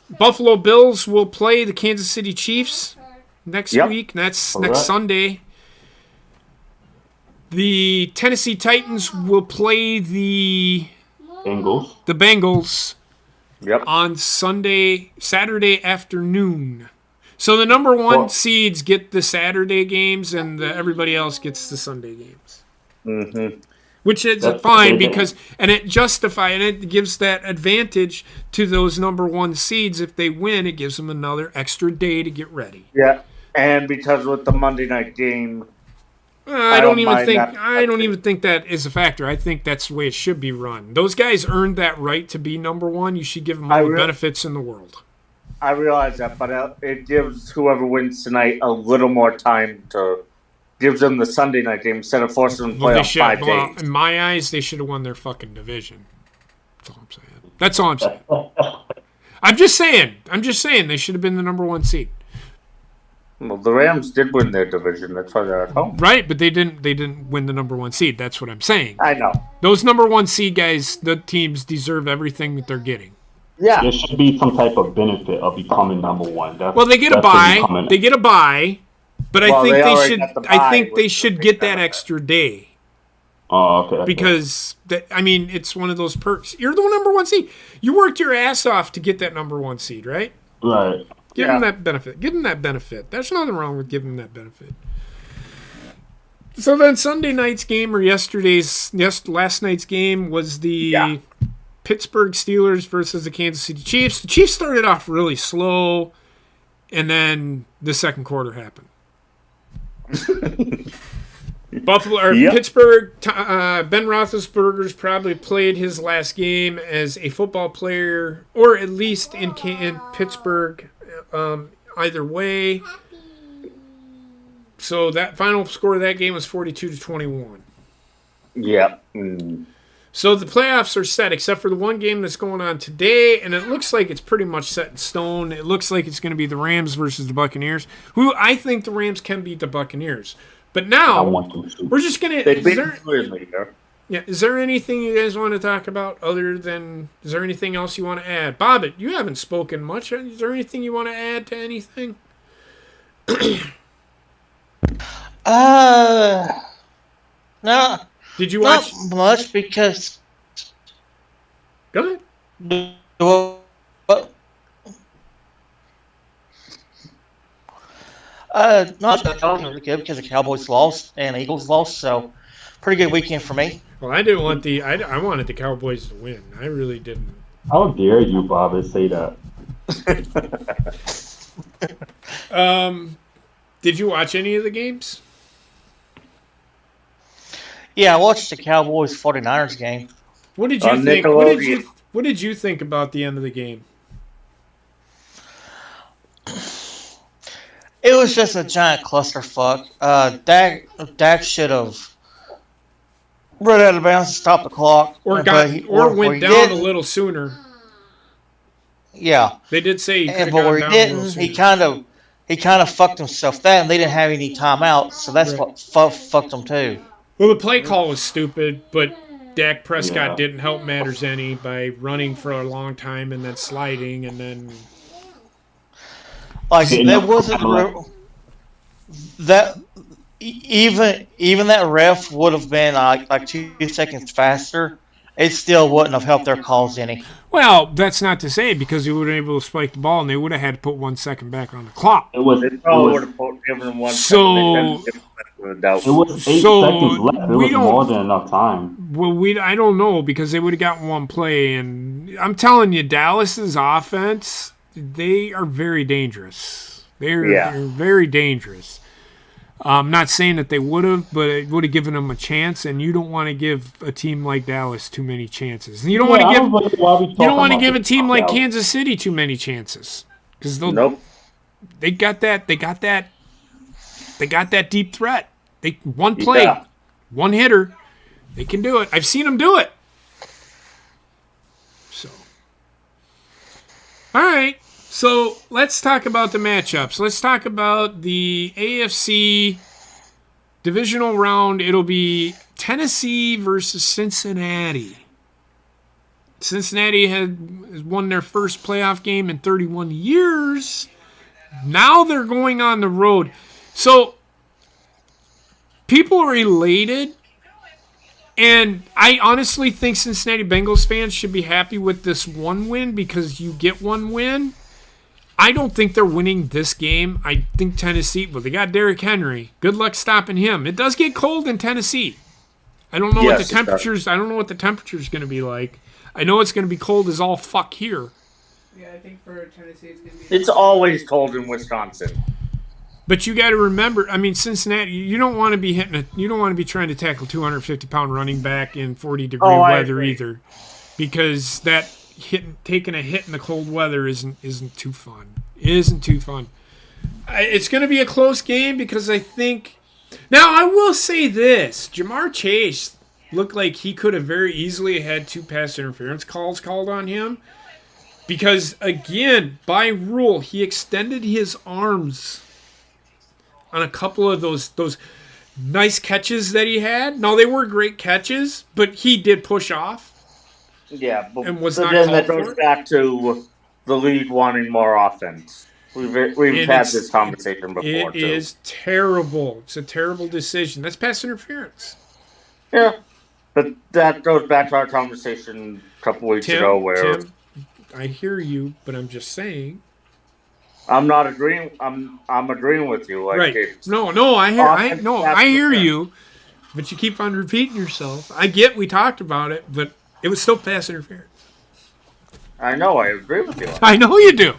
Buffalo Bills will play the Kansas City Chiefs next week. That's next Sunday. The Tennessee Titans will play the Bengals on Saturday afternoon. So the number one seeds get the Saturday games, and everybody else gets the Sunday games. Mm-hmm. Which is fine because it gives that advantage to those number one seeds. If they win, it gives them another extra day to get ready. Yeah, and because with the Monday night game, I don't even think that is a factor. I think that's the way it should be run. Those guys earned that right to be number one. You should give them all the benefits in the world. I realize that, but it gives whoever wins tonight a little more time gives them the Sunday night game instead of forcing them to play on 5 days. In my eyes, they should have won their fucking division. That's all I'm saying. I'm just saying they should have been the number one seed. Well, the Rams did win their division. That's why they're at home. Right, but they didn't win the number one seed. That's what I'm saying. I know. Those number one seed guys, the teams deserve everything that they're getting. Yeah. There should be some type of benefit of becoming number one. They get a bye. They get a bye, but I think they should get that extra day. Oh, okay. Because it's one of those perks. You're the number one seed. You worked your ass off to get that number one seed, right? Right. Give them that benefit. Give them that benefit. There's nothing wrong with giving them that benefit. So then Sunday night's game or last night's game was the Pittsburgh Steelers versus the Kansas City Chiefs. The Chiefs started off really slow, and then the second quarter happened. Yep. Pittsburgh. Ben Roethlisberger's probably played his last game as a football player, or at least in Pittsburgh. Either way, so that final score of that game was 42-21. Yep. So the playoffs are set, except for the one game that's going on today, and it looks like it's pretty much set in stone. It looks like it's going to be the Rams versus the Buccaneers, who I think the Rams can beat the Buccaneers. But now, we're just going to... Yeah, is there anything you guys want to talk about other than... Is there anything else you want to add? Bobbit, you haven't spoken much. Is there anything you want to add to anything? No. Did you watch? Not much because. Go ahead. Not really good because the Cowboys lost and Eagles lost, so pretty good weekend for me. Well, I didn't want I wanted the Cowboys to win. I really didn't. How dare you, Bob, say that? Did you watch any of the games? Yeah, I watched the Cowboys 49ers game. What did you think? What did you think about the end of the game? It was just a giant clusterfuck. Dak should have run out of bounds to stop the clock, or went down a little sooner. Yeah, they did say he could have but where gone he down didn't, a little sooner. he kind of fucked himself that, and they didn't have any timeouts, so that's what fucked them too. Well, the play call was stupid, but Dak Prescott didn't help matters any by running for a long time and then sliding and then. Like that wasn't that even that ref would have been like 2 seconds faster. It still wouldn't have helped their calls any. Well, that's not to say because he would have been able to spike the ball and they would have had to put 1 second back on the clock. They probably would have given him 1 second. It was 8 seconds left. It was more than enough time. Well, I don't know because they would have gotten one play, and I'm telling you, Dallas's offense, they are very dangerous. They're very dangerous. I'm not saying that they would have, but it would have given them a chance, and you don't want to give a team like Dallas too many chances. You don't want to give a team like Kansas City too many chances because they got that deep threat. One play, one hitter, they can do it. I've seen them do it. So, all right. So let's talk about the matchups. Let's talk about the AFC divisional round. It'll be Tennessee versus Cincinnati. Cincinnati has won their first playoff game in 31 years. Now they're going on the road. So people are elated, and I honestly think Cincinnati Bengals fans should be happy with this one win because you get one win. I don't think they're winning this game. I think Tennessee, well, they got Derrick Henry. Good luck stopping him. It does get cold in Tennessee. I don't know what the temperatures. I don't know what the temperature is going to be like. I know it's going to be cold as all fuck here. Yeah, I think for Tennessee it's going to be. It's always cold in Wisconsin. But you got to remember, I mean, Cincinnati. You don't want to be you don't want to be trying to tackle 250-pound running back in 40-degree weather either, because taking a hit in the cold weather isn't too fun. Isn't too fun. It's going to be a close game because I think. Now I will say this: Jamar Chase looked like he could have very easily had 2 pass interference calls called on him. Because, again, by rule, he extended his arms on a couple of those nice catches that he had. Now, they were great catches, but he did push off. Yeah, but and was then not that goes back to the league wanting more offense. We've had this conversation before, It is terrible. It's a terrible decision. That's pass interference. Yeah, but that goes back to our conversation a couple weeks ago where... Tim, I hear you, but I'm just saying. I'm not agreeing. I'm agreeing with you. Like right? I hear you, but you keep on repeating yourself. I get we talked about it, but it was still pass interference. I know. I agree with you. I know you do.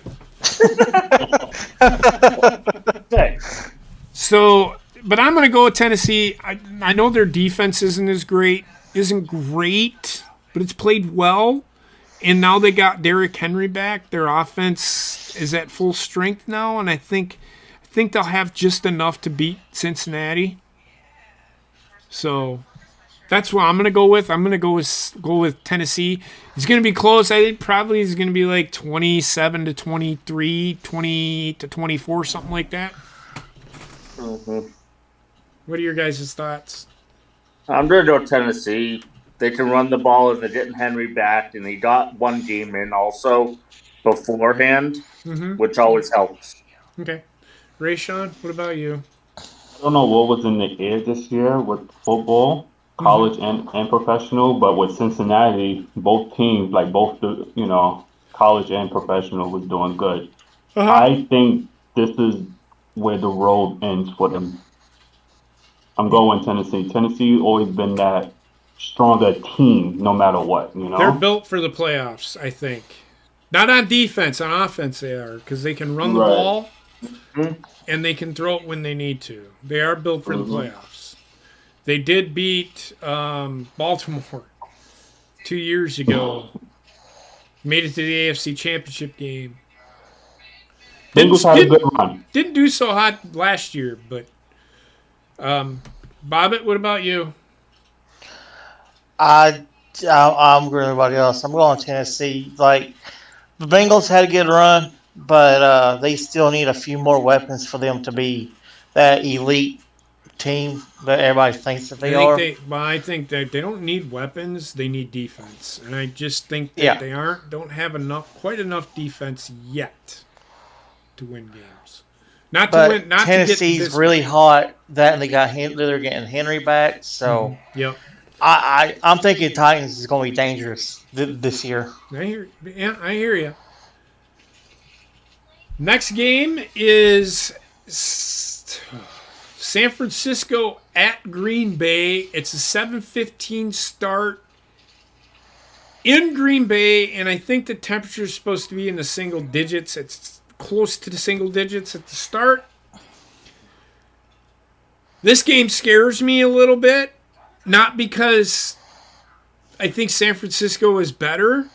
Thanks. So but I'm going to go with Tennessee. I know their defense isn't great, but it's played well. And now they got Derrick Henry back. Their offense is at full strength now, and I think they'll have just enough to beat Cincinnati. So that's what I'm going to go with. I'm going to go with Tennessee. It's going to be close. I think probably it's going to be like 27-23, 20-24, something like that. Mm-hmm. What are your guys' thoughts? I'm going to go Tennessee. They can run the ball, and they're getting Henry back, and he got one game in also beforehand, which always helps. Okay. Rayshawn, what about you? I don't know what was in the air this year with football, college and professional, but with Cincinnati, both teams, like both the college and professional, was doing good. I think this is where the road ends for them. I'm going Tennessee. Tennessee always been that stronger team, no matter what. They're built for the playoffs, I think. Not on defense, on offense they are, because they can run the ball and they can throw it when they need to. They are built for the playoffs. They did beat Baltimore 2 years ago. Made it to the AFC Championship game. Bengals had a good run. Didn't do so hot last year, but Bobbitt, what about you? I'm agreeing with everybody else. I'm going Tennessee. Like, the Bengals had a good run, but they still need a few more weapons for them to be that elite team that everybody thinks that they are. I think that they don't need weapons; they need defense, and I just think that they don't have quite enough defense yet to win games. Tennessee's really hot. That and they're getting Henry back, so yep. I'm thinking Titans is going to be dangerous this year. I hear you. Next game is San Francisco at Green Bay. It's a 7:15 start in Green Bay, and I think the temperature is supposed to be in the single digits. It's close to the single digits at the start. This game scares me a little bit. Not because I think San Francisco is better,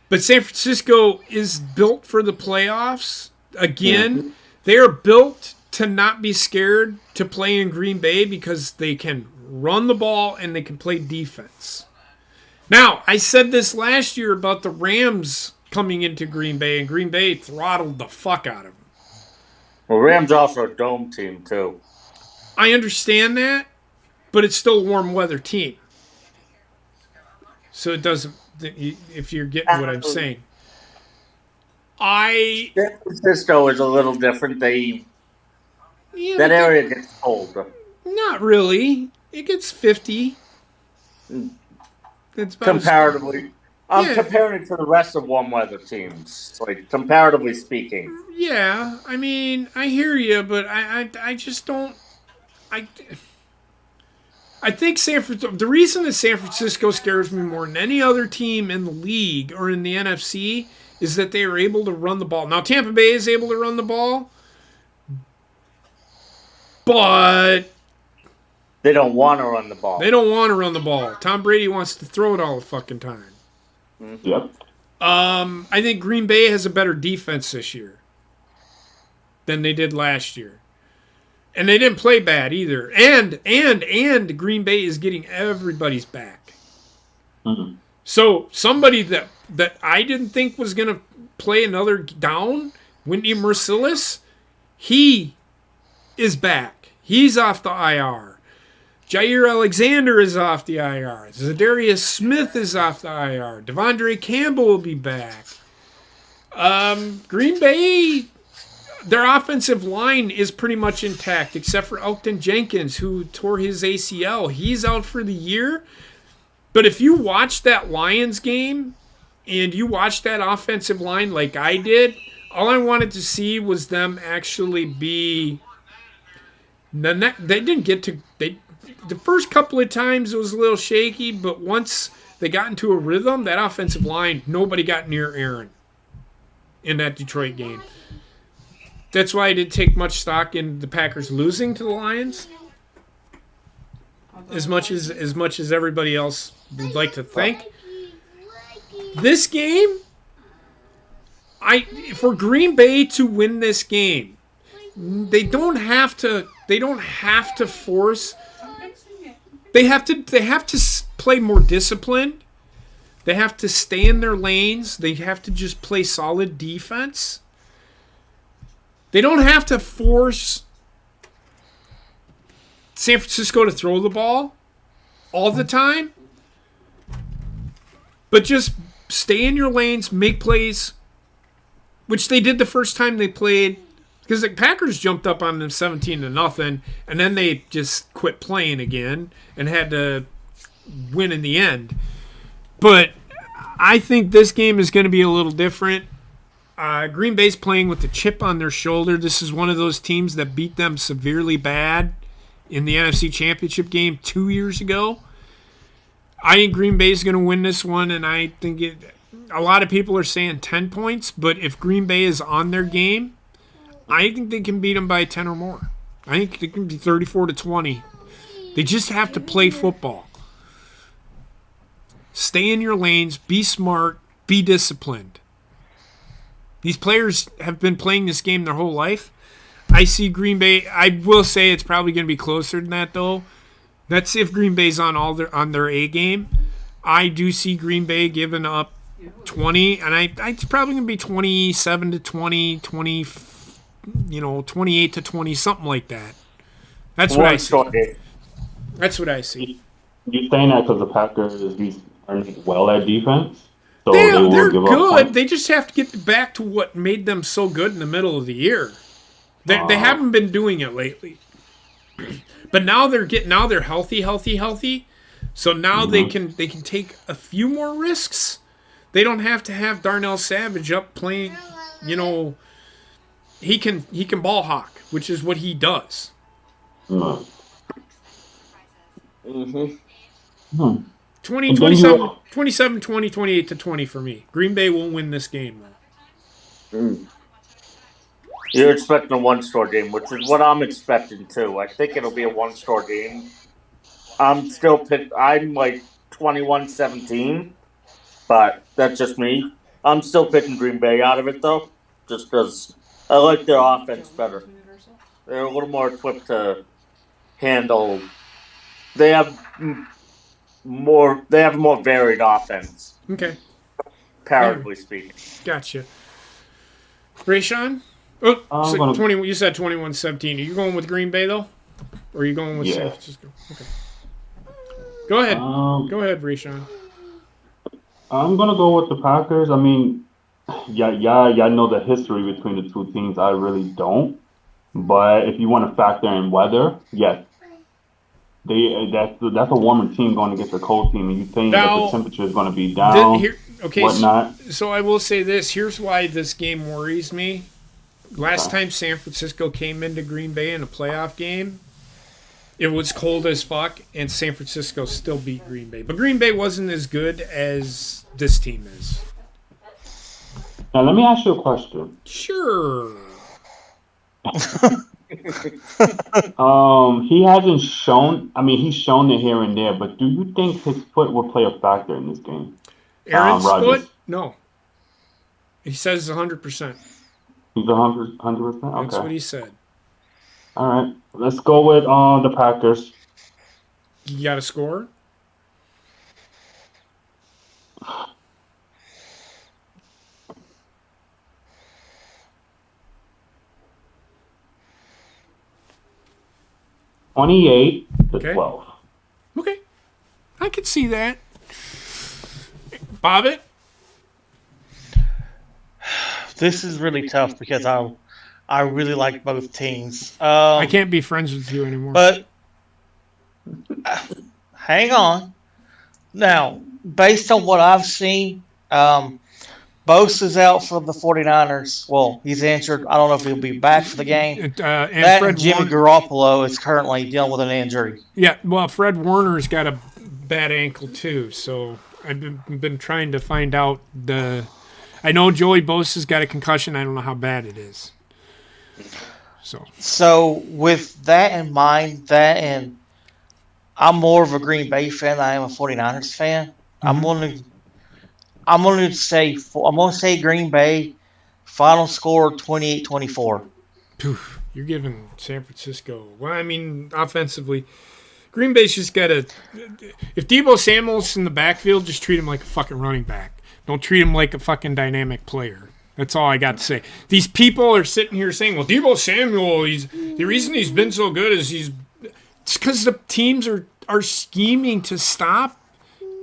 but San Francisco is built for the playoffs. Again, they are built to not be scared to play in Green Bay because they can run the ball and they can play defense. Now, I said this last year about the Rams coming into Green Bay, and Green Bay throttled the fuck out of them. Well, Rams also a dome team, too. I understand that. But it's still a warm weather team. So it doesn't, if you're getting what I'm saying. San Francisco is a little different. That area gets cold. Not really. It gets 50. It's comparatively. I'm comparing it to the rest of warm weather teams, like comparatively speaking. Yeah, I mean, I hear you, but I just don't. I think the reason that San Francisco scares me more than any other team in the league or in the NFC is that they are able to run the ball. Now, Tampa Bay is able to run the ball, but they don't want to run the ball. They don't want to run the ball. Tom Brady wants to throw it all the fucking time. Yep. I think Green Bay has a better defense this year than they did last year. And they didn't play bad either. And Green Bay is getting everybody's back. Mm-hmm. So somebody that I didn't think was going to play another down, Whitney Merciless, he is back. He's off the IR. Jair Alexander is off the IR. Zadarius Smith is off the IR. Devondre Campbell will be back. Green Bay, their offensive line is pretty much intact, except for Elgton Jenkins, who tore his ACL. He's out for the year. But if you watch that Lions game and you watch that offensive line like I did, all I wanted to see was them actually be... They didn't get to... The first couple of times it was a little shaky, but once they got into a rhythm, that offensive line, nobody got near Aaron in that Detroit game. That's why I didn't take much stock in the Packers losing to the Lions. As much as everybody else would like to think. This game, for Green Bay to win this game, they don't have to force. They have to play more disciplined. They have to stay in their lanes. They have to just play solid defense. They don't have to force San Francisco to throw the ball all the time. But just stay in your lanes, make plays, which they did the first time they played. Because the Packers jumped up on them 17-0, and then they just quit playing again and had to win in the end. But I think this game is going to be a little different. Green Bay's playing with the chip on their shoulder. This is one of those teams that beat them severely bad in the NFC Championship game 2 years ago. I think Green Bay's going to win this one, and I think a lot of people are saying 10 points, but if Green Bay is on their game, I think they can beat them by 10 or more. I think it can be 34-20. They just have to play football. Stay in your lanes, be smart, be disciplined. These players have been playing this game their whole life. I see Green Bay. I will say it's probably going to be closer than that, though. That's if Green Bay's on their A game. I do see Green Bay giving up 20, and it's probably going to be 27-20, 28-20, something like that. That's what I see. That's what I see. You're saying that because the Packers are well at defense? So they're good. They just have to get back to what made them so good in the middle of the year. They haven't been doing it lately. But now they're healthy. So now they can take a few more risks. They don't have to have Darnell Savage up playing, he can ball hawk, which is what he does. Mm-hmm. 27-20, 28-20 for me. Green Bay won't win this game, though. You're expecting a one-score game, which is what I'm expecting, too. I think it'll be a one-score game. I'm like 21-17, but that's just me. I'm still picking Green Bay out of it, though, just because I like their offense better. They're a little more equipped to handle. They have more varied offense. Okay. Comparatively speaking. Gotcha. Rayshawn? Oh, gonna, 20. You said 21-17. Are you going with Green Bay, though? Or are you going with San Francisco? Okay. Go ahead. Go ahead, Rayshawn. I'm going to go with the Packers. I mean, y'all know the history between the two teams. I really don't. But if you want to factor in weather, yes. That's a warmer team going against a cold team, and you think that the temperature is going to be down, whatnot. So I will say this. Here's why this game worries me. Last time San Francisco came into Green Bay in a playoff game, it was cold as fuck, and San Francisco still beat Green Bay. But Green Bay wasn't as good as this team is. Now, let me ask you a question. Sure. He hasn't shown. I mean, he's shown it here and there, but do you think his foot will play a factor in this game? Aaron's foot? No. He says 100%. He's 100%? Okay. That's what he said. All right. Let's go with the Packers. You got a score? (28 to 12). Okay. I could see that. Bobbitt? This is really tough because I really like both teams. I can't be friends with you anymore. But hang on. Now, based on what I've seen, Bosa's out for the 49ers. Well, he's injured. I don't know if he'll be back for the game. And Jimmy Garoppolo is currently dealing with an injury. Yeah, well, Fred Warner's got a bad ankle too, so I've been trying to find out I know Joey Bosa's got a concussion. I don't know how bad it is. So with that in mind, and I'm more of a Green Bay fan than I am a 49ers fan. I'm going to say Green Bay. Final score 28-24. You're giving San Francisco. Well, I mean, offensively, Green Bay's just got to. If Deebo Samuel's in the backfield, just treat him like a fucking running back. Don't treat him like a fucking dynamic player. That's all I got to say. These people are sitting here saying, well, Deebo Samuel, the reason he's been so good is it's because the teams are scheming to stop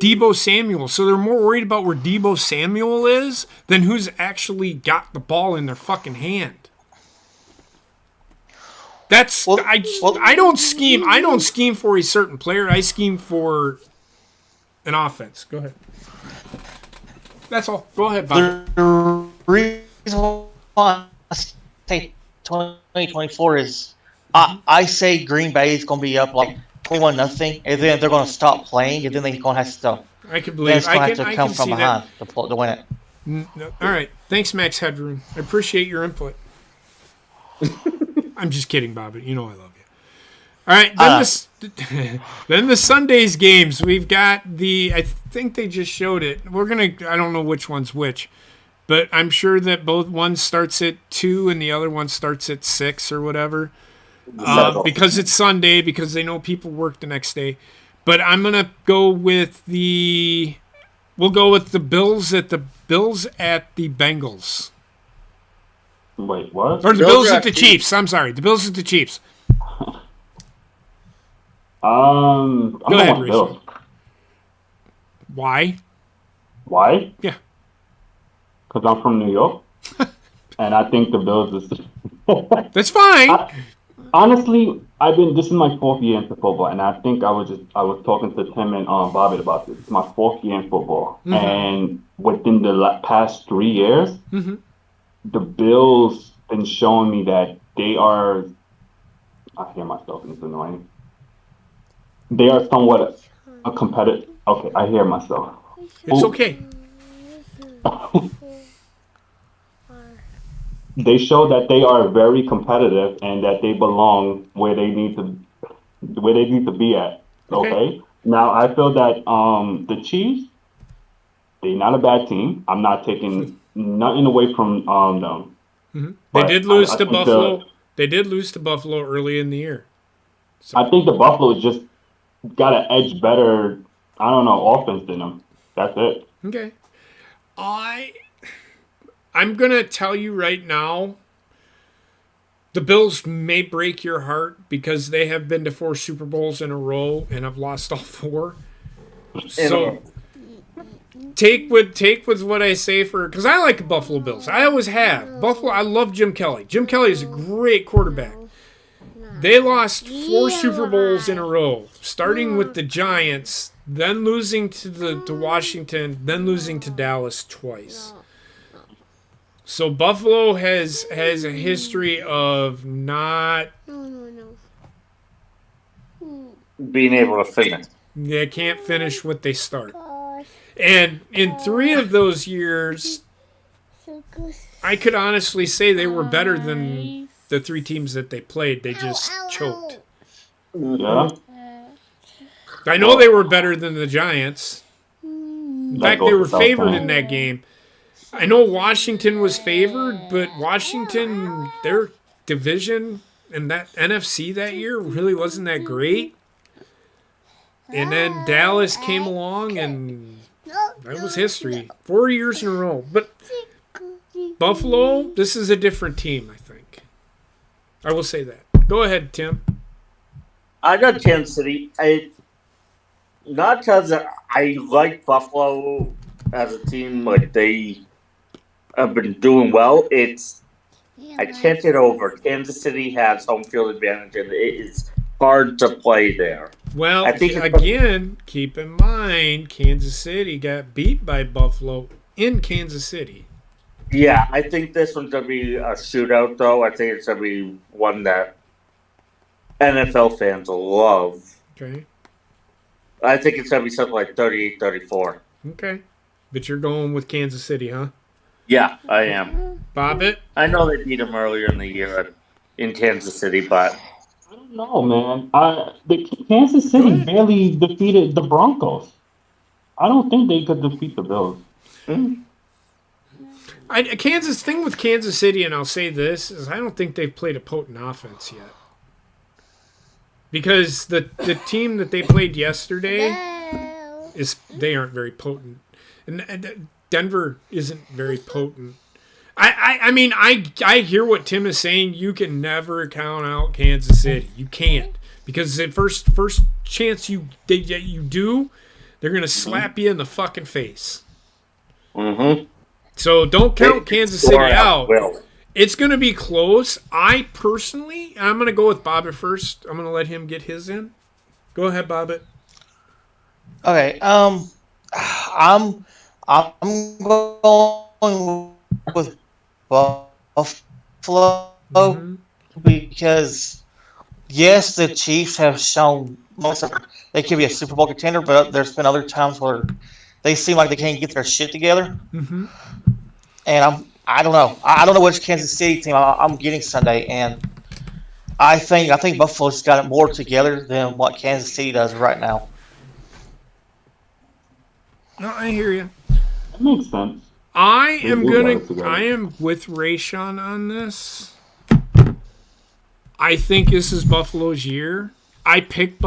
Deebo Samuel. So they're more worried about where Deebo Samuel is than who's actually got the ball in their fucking hand. I don't scheme. I don't scheme for a certain player. I scheme for an offense. Go ahead. That's all. Go ahead, Bob. The reason why I say 2024 is I say Green Bay is going to be up like 21-0, and then they're going to stop playing, and then they're going to have to. I can believe. I can come from behind to win it. No, all right. Thanks, Max Headroom. I appreciate your input. I'm just kidding, Bobby. You know I love you. All right, then the Sunday's games. We've got I think they just showed it. I don't know which one's which, but I'm sure that one starts at 2 and the other one starts at 6 or whatever. Because it's Sunday, because they know people work the next day. But I'm going to go with we'll go with the Bills at the Bengals. Wait, what? Or the Bills at the Chiefs. I'm sorry. The Bills at the Chiefs. I'm Go ahead, with Bills. Why? Why? Yeah. Because I'm from New York. And I think the Bills is... That's fine. Honestly, this is my 4th year in football, and I think I was talking to Tim and Bobby about this. It's my 4th year in football. Mm-hmm. And within the past 3 years, the Bills been showing me that they are... I hear myself, and it's annoying. They are somewhat a competitive... Okay, I hear myself. It's okay. They show that they are very competitive and that they belong where they need to be at. Okay? Now I feel that the Chiefs, they're not a bad team. I'm not taking nothing away from them. Mm-hmm. They did lose to Buffalo. They did lose to Buffalo early in the year. So. I think the Buffalo just got an edge better, I don't know, offense than them. That's it. Okay. I'm going to tell you right now, the Bills may break your heart because they have been to 4 Super Bowls in a row and have lost all 4. So take with what I say because I like the Buffalo Bills. I always have. Buffalo, I love Jim Kelly. Jim Kelly is a great quarterback. They lost 4 Super Bowls in a row, starting with the Giants, then losing to Washington, then losing to Dallas twice. So Buffalo has a history of not being able to finish. They can't finish what they start. And in 3 of those years, I could honestly say they were better than the 3 teams that they played. They just choked. Yeah. I know they were better than the Giants. In fact, they were favored in that game. I know Washington was favored, but Washington, their division and that NFC that year really wasn't that great. And then Dallas came along, and that was history. 4 years in a row. But Buffalo, this is a different team, I think. I will say that. Go ahead, Tim. I got Kansas City. Not because I like Buffalo as a team, like they have been doing well. I can't get over. Kansas City has home field advantage, and it is hard to play there. Well, I think again, keep in mind, Kansas City got beat by Buffalo in Kansas City. Yeah, I think this one's going to be a shootout, though. I think it's going to be one that NFL fans will love. Okay. I think it's going to be something like 38-34. Okay. But you're going with Kansas City, huh? Yeah, I am. Bobbitt? I know they beat them earlier in the year. in Kansas City, but I don't know, man. The Kansas City barely defeated the Broncos. I don't think they could defeat the Bills. Kansas thing with Kansas City, and I'll say this, is I don't think they've played a potent offense yet. Because the team that they played yesterday they aren't very potent. And Denver isn't very potent. I mean, I hear what Tim is saying. You can never count out Kansas City. You can't. Because the first chance you do, they're going to slap you in the fucking face. mm-hmm. So don't count Kansas City out. Well, It's going to be close. I personally, I'm going to go with Bobbitt first. I'm going to let him get his in. Go ahead, Bobbitt. Okay. I'm going with Buffalo because yes, the Chiefs have shown they could be a Super Bowl contender, but there's been other times where they seem like they can't get their shit together. Mm-hmm. And I don't know. I don't know which Kansas City team I'm getting Sunday, and I think Buffalo's got it more together than what Kansas City does right now. No, I hear you. That makes sense. I am with Rayshawn on this. I think this is Buffalo's year. I think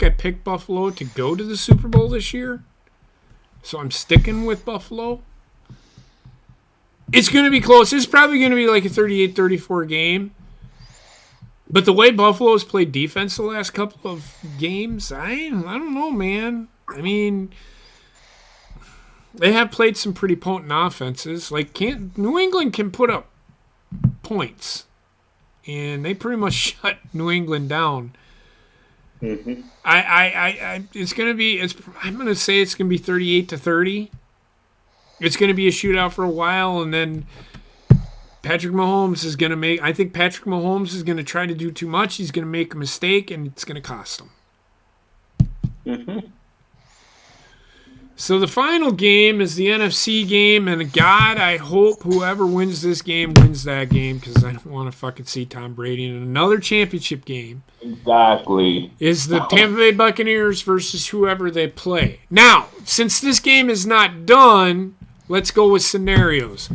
I picked Buffalo to go to the Super Bowl this year. So I'm sticking with Buffalo. It's going to be close. It's probably going to be like a 38-34 game. But the way Buffalo's played defense the last couple of games, I don't know, man. I mean, they have played some pretty potent offenses. Like New England can put up points, and they pretty much shut New England down. mm-hmm. It's gonna be. I'm gonna say it's gonna be 38-30. It's gonna be a shootout for a while, and then Patrick Mahomes is gonna make. I think Patrick Mahomes is gonna try to do too much. He's gonna make a mistake, and it's gonna cost him. Mm-hmm. So the final game is the NFC game, and God, I hope whoever wins this game wins that game because I don't want to fucking see Tom Brady in another championship game. Exactly. Is the Tampa Bay Buccaneers versus whoever they play. Now, since this game is not done, let's go with scenarios.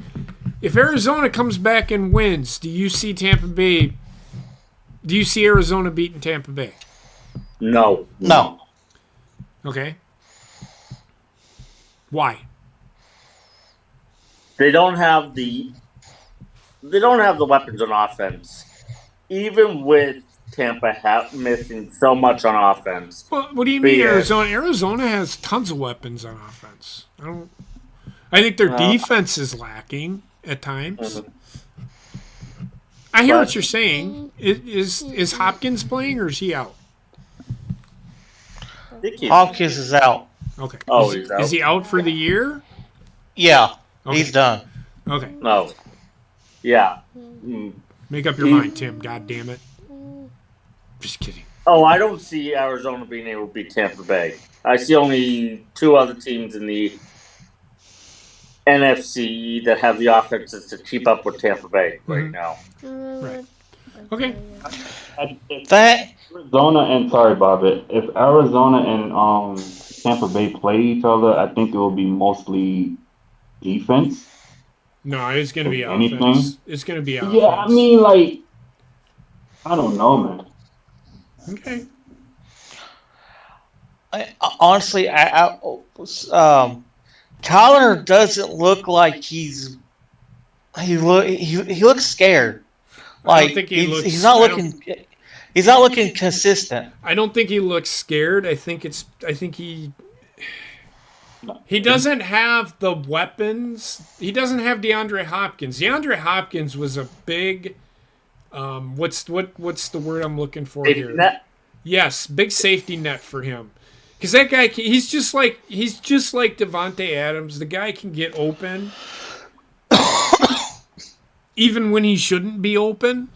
If Arizona comes back and wins, do you see Arizona beating Tampa Bay? No. Okay. Why? They don't have the weapons on offense. Even with Tampa missing so much on offense. Well, what do you mean Arizona? Arizona has tons of weapons on offense. I think their defense is lacking at times. Mm-hmm. I hear what you're saying. Is Hopkins playing or is he out? Hopkins is out. Okay. Oh, he's out. Is he out for the year? Yeah, Okay. he's done. Okay. No. Yeah. Make up your mind, Tim. God damn it. Just kidding. Oh, I don't see Arizona being able to beat Tampa Bay. I see only two other teams in the NFC that have the offenses to keep up with Tampa Bay right now. Right. Okay. That Arizona and sorry, Bobbitt. If Arizona and Tampa Bay play each other, I think it will be mostly defense. No, it's going to be Anything? offense. It's going to be offense. Yeah, I mean, like, I don't know, man. Okay. honestly, Kyler doesn't look like he looks scared. Like I don't think he's not looking consistent. I don't think he looks scared. I think he doesn't have the weapons. He doesn't have DeAndre Hopkins. DeAndre Hopkins was a big what's the word I'm looking for here? Net? Yes, big safety net for him. Because that guy, he's just like Devontae Adams. The guy can get open, even when he shouldn't be open.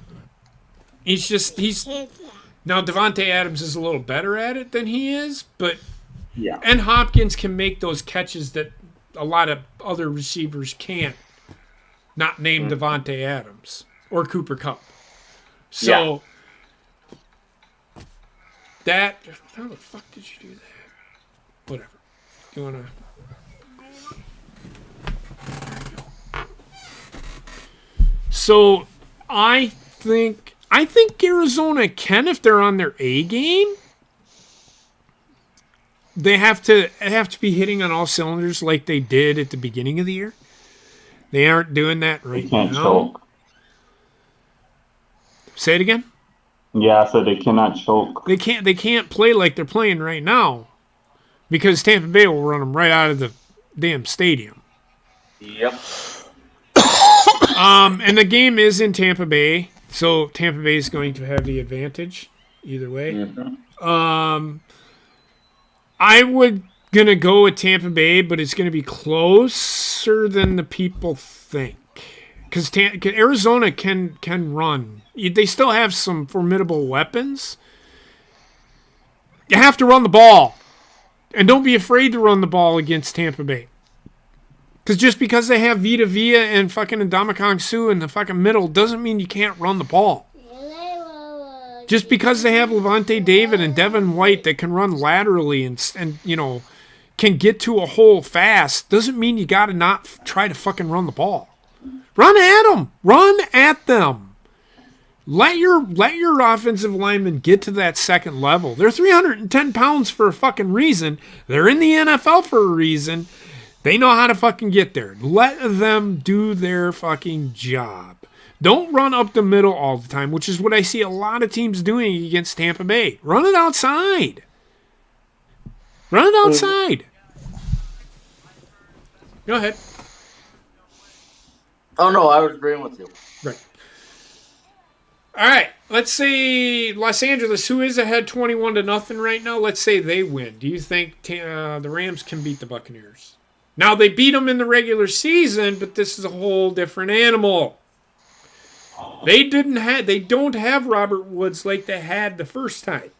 Now Devontae Adams is a little better at it than he is, but Yeah. and Hopkins can make those catches that a lot of other receivers can't. Not named Devontae Adams or Cooper Kupp. So that how the fuck did you do that? Whatever. You wanna? So I think Arizona can, if they're on their A game. They have to be hitting on all cylinders like they did at the beginning of the year. They aren't doing that right They can't now. choke. Say it again. Yeah, so they cannot choke. They can't play like they're playing right now because Tampa Bay will run them right out of the damn stadium. Yep. And the game is in Tampa Bay, so Tampa Bay is going to have the advantage either way. Mm-hmm. I would gonna go with Tampa Bay, but it's gonna be closer than the people think. Because Arizona can run. They still have some formidable weapons. You have to run the ball, and don't be afraid to run the ball against Tampa Bay. Because just because they have Vita Vea and fucking Ndamukong Suh in the fucking middle doesn't mean you can't run the ball. Just because they have Levante David and Devin White that can run laterally and you know can get to a hole fast doesn't mean you got to not try to fucking run the ball. Run at them. Run at them. Let your offensive linemen get to that second level. They're 310 pounds for a fucking reason. They're in the NFL for a reason. They know how to fucking get there. Let them do their fucking job. Don't run up the middle all the time, which is what I see a lot of teams doing against Tampa Bay. Run it outside. Run it outside. Go ahead. Oh, no, I was agreeing with you. Right. All right. Let's say Los Angeles, who is ahead 21-0 right now, let's say they win. Do you think the Rams can beat the Buccaneers? Now, they beat them in the regular season, but this is a whole different animal. They don't have Robert Woods like they had the first time.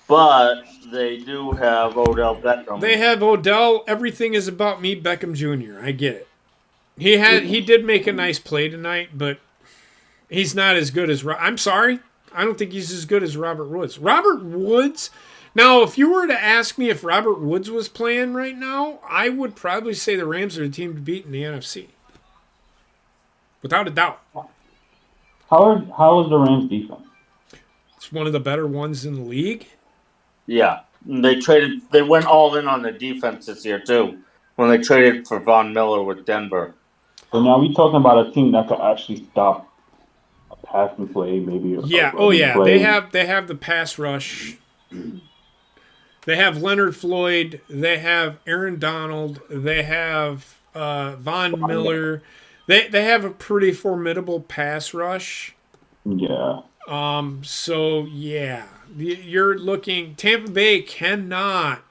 But they do have Odell Beckham. They have Odell. Everything is about me, Beckham Jr. I get it. He did make a nice play tonight, but he's not as good as. I'm sorry, I don't think he's as good as Robert Woods. Robert Woods. Now, if you were to ask me if Robert Woods was playing right now, I would probably say the Rams are the team to beat in the NFC. Without a doubt. How is the Rams defense? It's one of the better ones in the league. Yeah. They went all in on the defense this year, too, when they traded for Von Miller with Denver. So now we're talking about a team that could actually stop a passing play, maybe. Yeah. Play. They have the pass rush. They have Leonard Floyd. They have Aaron Donald. They have Von Miller. They have a pretty formidable pass rush. Yeah. So yeah, you're looking. Tampa Bay cannot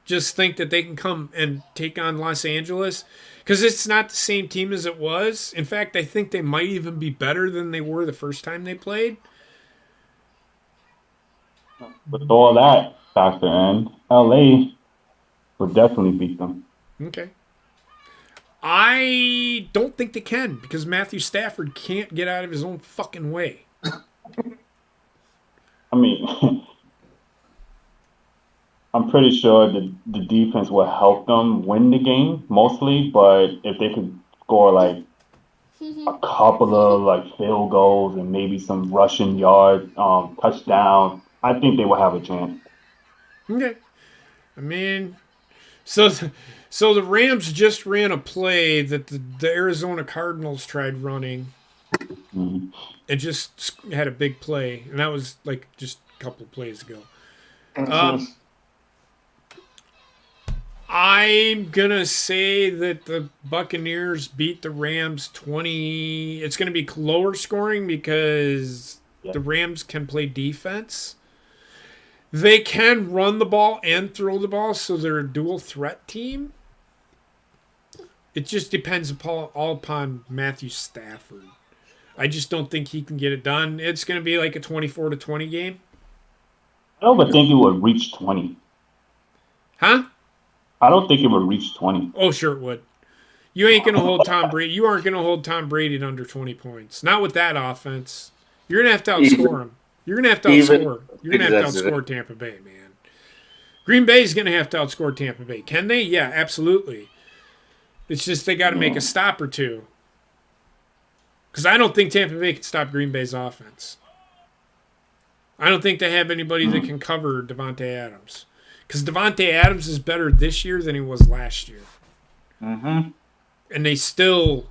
just think that they can come and take on Los Angeles because it's not the same team as it was. In fact, I think they might even be better than they were the first time they played. With all that factor in, LA would definitely beat them. Okay. I don't think they can because Matthew Stafford can't get out of his own fucking way. I mean, I'm pretty sure the defense will help them win the game mostly, but if they could score like a couple of like field goals and maybe some rushing yard touchdown, I think they will have a chance. Okay. I mean, so the Rams just ran a play that the Arizona Cardinals tried running. Mm-hmm. It just had a big play, and that was like just a couple of plays ago. I'm going to say that the Buccaneers beat the Rams 20. It's going to be lower scoring because the Rams can play defense. They can run the ball and throw the ball, so they're a dual threat team. It just depends all upon Matthew Stafford. I just don't think he can get it done. It's going to be like a 24-20 game. I don't think it would reach 20. Huh? I don't think it would reach 20. Oh, sure it would. You ain't gonna hold Tom Brady. You aren't gonna hold Tom Brady to under 20 points. Not with that offense. You're gonna have to outscore him. You're gonna have to outscore. You're gonna have to outscore Tampa Bay, man. Green Bay's gonna have to outscore Tampa Bay. Can they? Yeah, absolutely. It's just they got to make a stop or two. Because I don't think Tampa Bay can stop Green Bay's offense. I don't think they have anybody that can cover Devontae Adams. Because Devontae Adams is better this year than he was last year. Mm-hmm. And they still...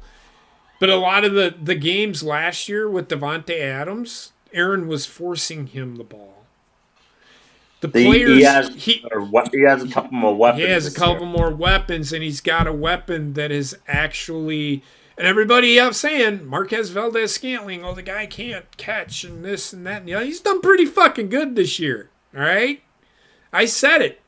But a lot of the games last year with Devontae Adams, Aaron was forcing him the ball. The players... He has a couple more weapons. He has a couple more weapons, and he's got a weapon that is actually... And everybody else saying, Marquez Valdez-Scantling, the guy can't catch and this and that. And, he's done pretty fucking good this year, all right? I said it.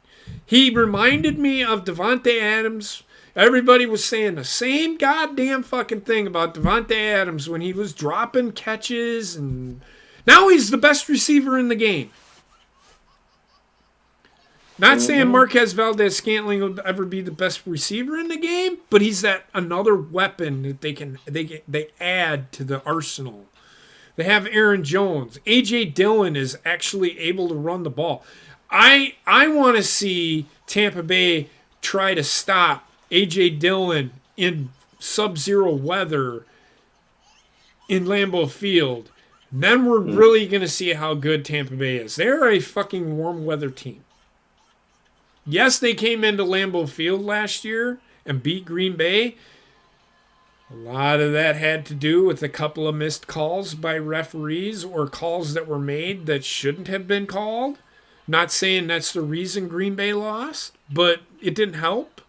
He reminded me of Devontae Adams. Everybody was saying the same goddamn fucking thing about Devontae Adams when he was dropping catches. And now he's the best receiver in the game. Not saying Marquez Valdez-Scantling will ever be the best receiver in the game, but he's that another weapon that they add to the arsenal. They have Aaron Jones. A.J. Dillon is actually able to run the ball. I want to see Tampa Bay try to stop A.J. Dillon in sub-zero weather in Lambeau Field. And then we're really going to see how good Tampa Bay is. They're a fucking warm weather team. Yes, they came into Lambeau Field last year and beat Green Bay. A lot of that had to do with a couple of missed calls by referees or calls that were made that shouldn't have been called. Not saying that's the reason Green Bay lost, but it didn't help.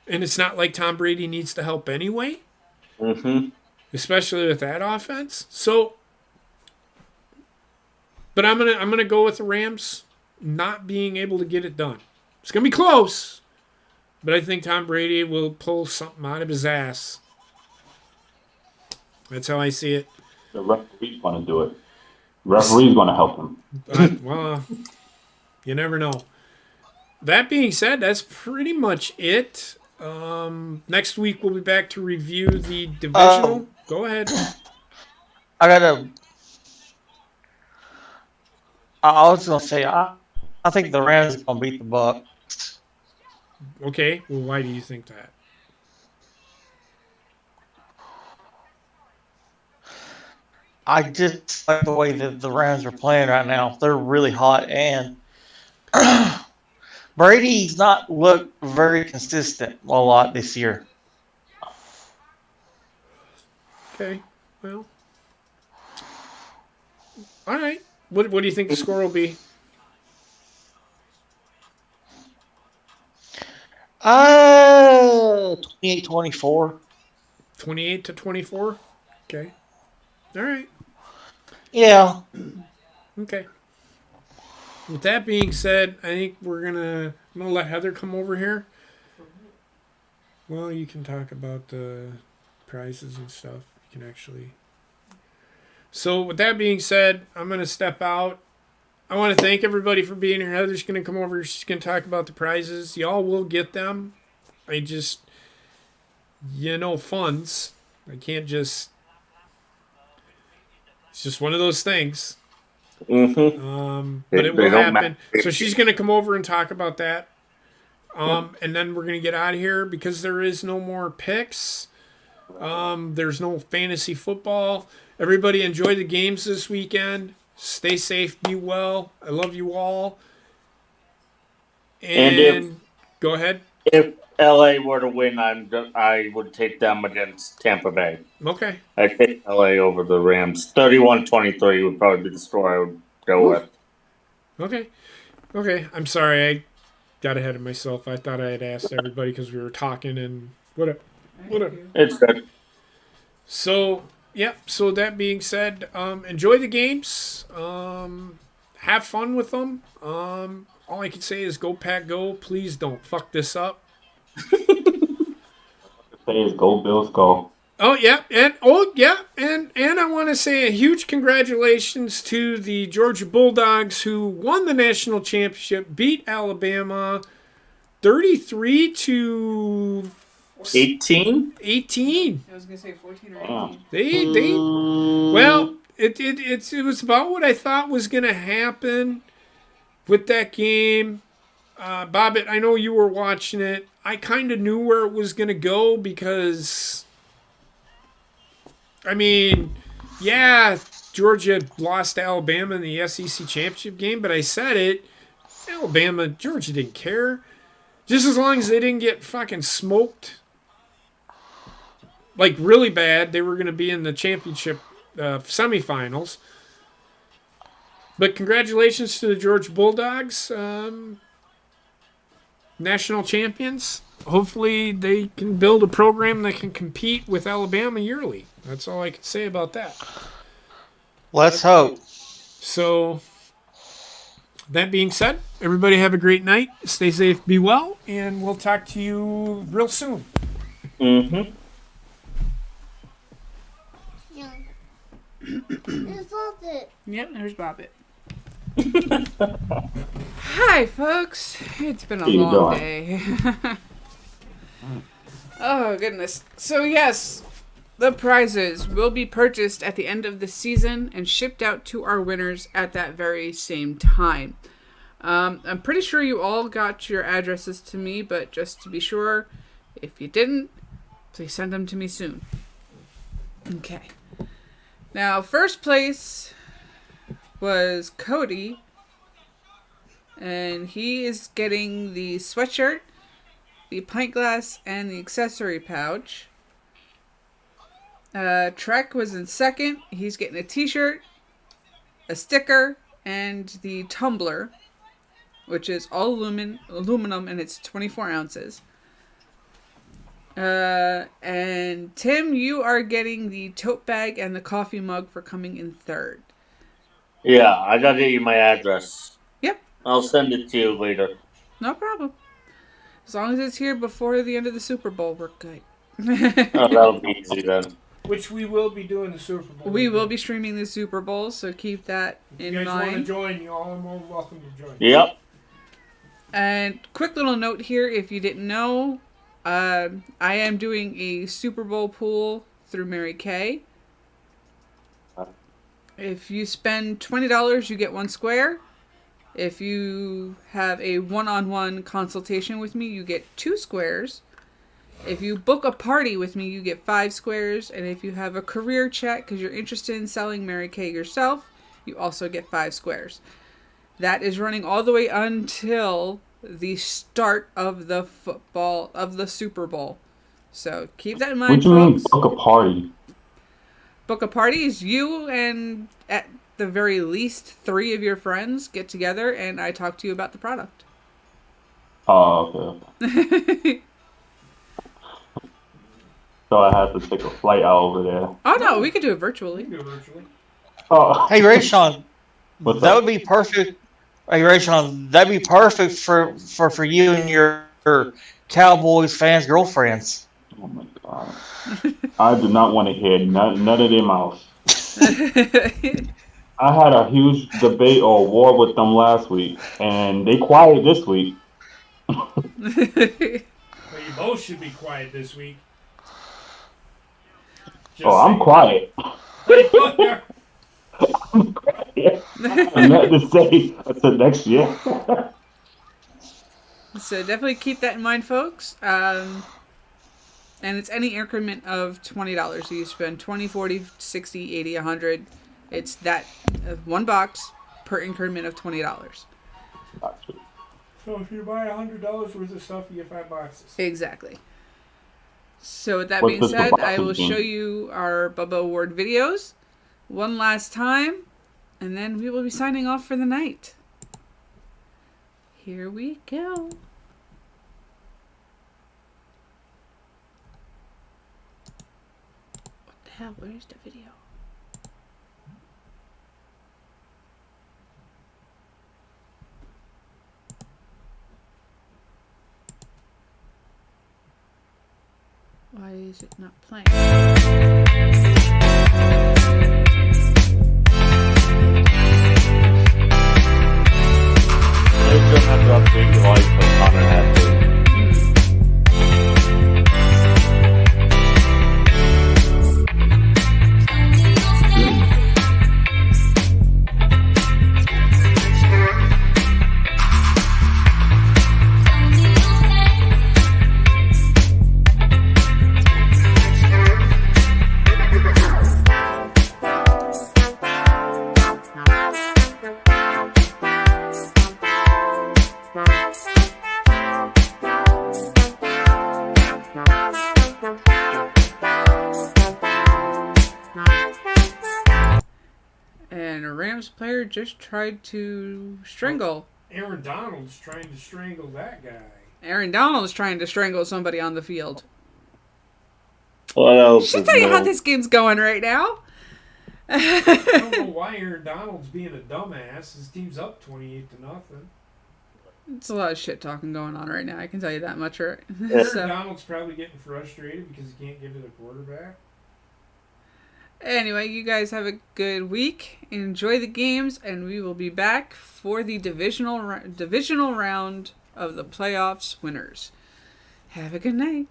And it's not like Tom Brady needs to help anyway. Mm-hmm. Especially with that offense. So, but I'm gonna go with the Rams not being able to get it done. It's going to be close, but I think Tom Brady will pull something out of his ass. That's how I see it. The referee's going to do it. The referee's going to help him. Well, you never know. That being said, that's pretty much it. Next week we'll be back to review the divisional. Go ahead. I was going to say, I think the Rams are going to beat the Bucs. Okay. Well, why do you think that? I just like the way that the Rams are playing right now. They're really hot, and Brady's not looked very consistent a lot this year. Okay. Well. All right. What do you think the score will be? 28-24. 28-24? Okay. All right. Yeah. Okay. With that being said, I think I'm gonna let Heather come over here. Well, you can talk about the prizes and stuff. You can actually. So with that being said, I'm gonna step out. I want to thank everybody for being here. Heather's going to come over. She's going to talk about the prizes. Y'all will get them. I just, funds. I can't just... It's just one of those things. Mm-hmm. But it will happen. So she's going to come over and talk about that. And then we're going to get out of here because there is no more picks. There's no fantasy football. Everybody enjoy the games this weekend. Stay safe. Be well. I love you all. And go ahead. If LA were to win, I would take them against Tampa Bay. Okay. I'd take LA over the Rams. 31-23 would probably be the score I would go with. Okay. I'm sorry. I got ahead of myself. I thought I had asked everybody because we were talking and whatever. It's good. So, yeah. So that being said, enjoy the games. Have fun with them. All I can say is go Pack Go. Please don't fuck this up. Say is go Bills go. And I want to say a huge congratulations to the Georgia Bulldogs who won the national championship, beat Alabama 33-14. 18? 18. I was gonna say 14 or Yeah. 18. They well, it was about what I thought was going to happen with that game. Bobbit, I know you were watching it. I kind of knew where it was going to go because, I mean, yeah, Georgia lost to Alabama in the SEC championship game, but I said it. Alabama, Georgia didn't care. Just as long as they didn't get fucking smoked, like really bad, they were going to be in the championship semifinals. But congratulations to the Georgia Bulldogs, national champions. Hopefully they can build a program that can compete with Alabama yearly. That's all I can say about that. Let's hope. So, that being said, everybody have a great night. Stay safe, be well, and we'll talk to you real soon. Mm-hmm. Yeah. It's not it. Yep, there's Bobbit. Hi, folks. It's been a How you long doing? day. Oh, goodness. So, yes, the prizes will be purchased at the end of the season and shipped out to our winners at that very same time. I'm pretty sure you all got your addresses to me, but just to be sure, if you didn't, please send them to me soon. Okay. Now, first place was Cody, and he is getting the sweatshirt, the pint glass, and the accessory pouch. Trek was in second. He's getting a t-shirt, a sticker, and the tumbler, which is all aluminum, and it's 24 ounces. And Tim, you are getting the tote bag and the coffee mug for coming in third. Yeah, I gotta get you my address. Yep, I'll send it to you later. no problem. As long as it's here before the end of the Super Bowl, we're good. Oh, that'll be easy then. Which we will be doing the Super Bowl. We will be streaming the Super Bowl, so keep that If in you guys want to mind. join, you all are more welcome to join. Yep. And quick little note here, if you didn't know, I am doing a Super Bowl pool through Mary Kay. If you spend $20, you get 1 square. If you have a one-on-one consultation with me, you get 2 squares. If you book a party with me, you get 5 squares. And if you have a career chat because you're interested in selling Mary Kay yourself, you also get 5 squares. That is running all the way until the start of the Super Bowl. So keep that in mind, What do you mean folks. book a party? Book a party is you and at the very least 3 of your friends get together and I talk to you about the product. Oh, okay. So I have to take a flight out over there. Oh no, we could do it virtually. Do it virtually. Oh, Hey, Rayshon, what's that up? would be perfect. Hey, Rayshon, that'd be perfect for you and your Cowboys fans' girlfriends. Oh my god. I do not want to hear none of their mouths. I had a huge debate or war with them last week, and they quiet this week. Well, you both should be quiet this week. Just Oh, I'm saying. quiet. Quiet. I'm quiet. I'm not to say until next year. So definitely keep that in mind, folks. And it's any increment of $20. So you spend 20, 40, 60, 80, 100. It's that one box per increment of $20. So if you buy $100 worth of stuff, you get 5 boxes. Exactly. So with that What's being this said, boxes I will mean? show you our Bubba Award videos one last time, and then we will be signing off for the night. Here we go. What the hell? Where's the video? Why is it not playing? They still have to update your life, but Connor has to. And a Rams player just tried to strangle. Aaron Donald's trying to strangle that guy. Aaron Donald's trying to strangle somebody on the field. What else? Should tell you how this game's going right now. I don't know why Aaron Donald's being a dumbass. His team's up 28-0. It's a lot of shit talking going on right now. I can tell you that much, right? Aaron Donald's probably getting frustrated because he can't give it a quarterback. Anyway, you guys have a good week. Enjoy the games, and we will be back for the divisional round of the playoffs winners. Have a good night.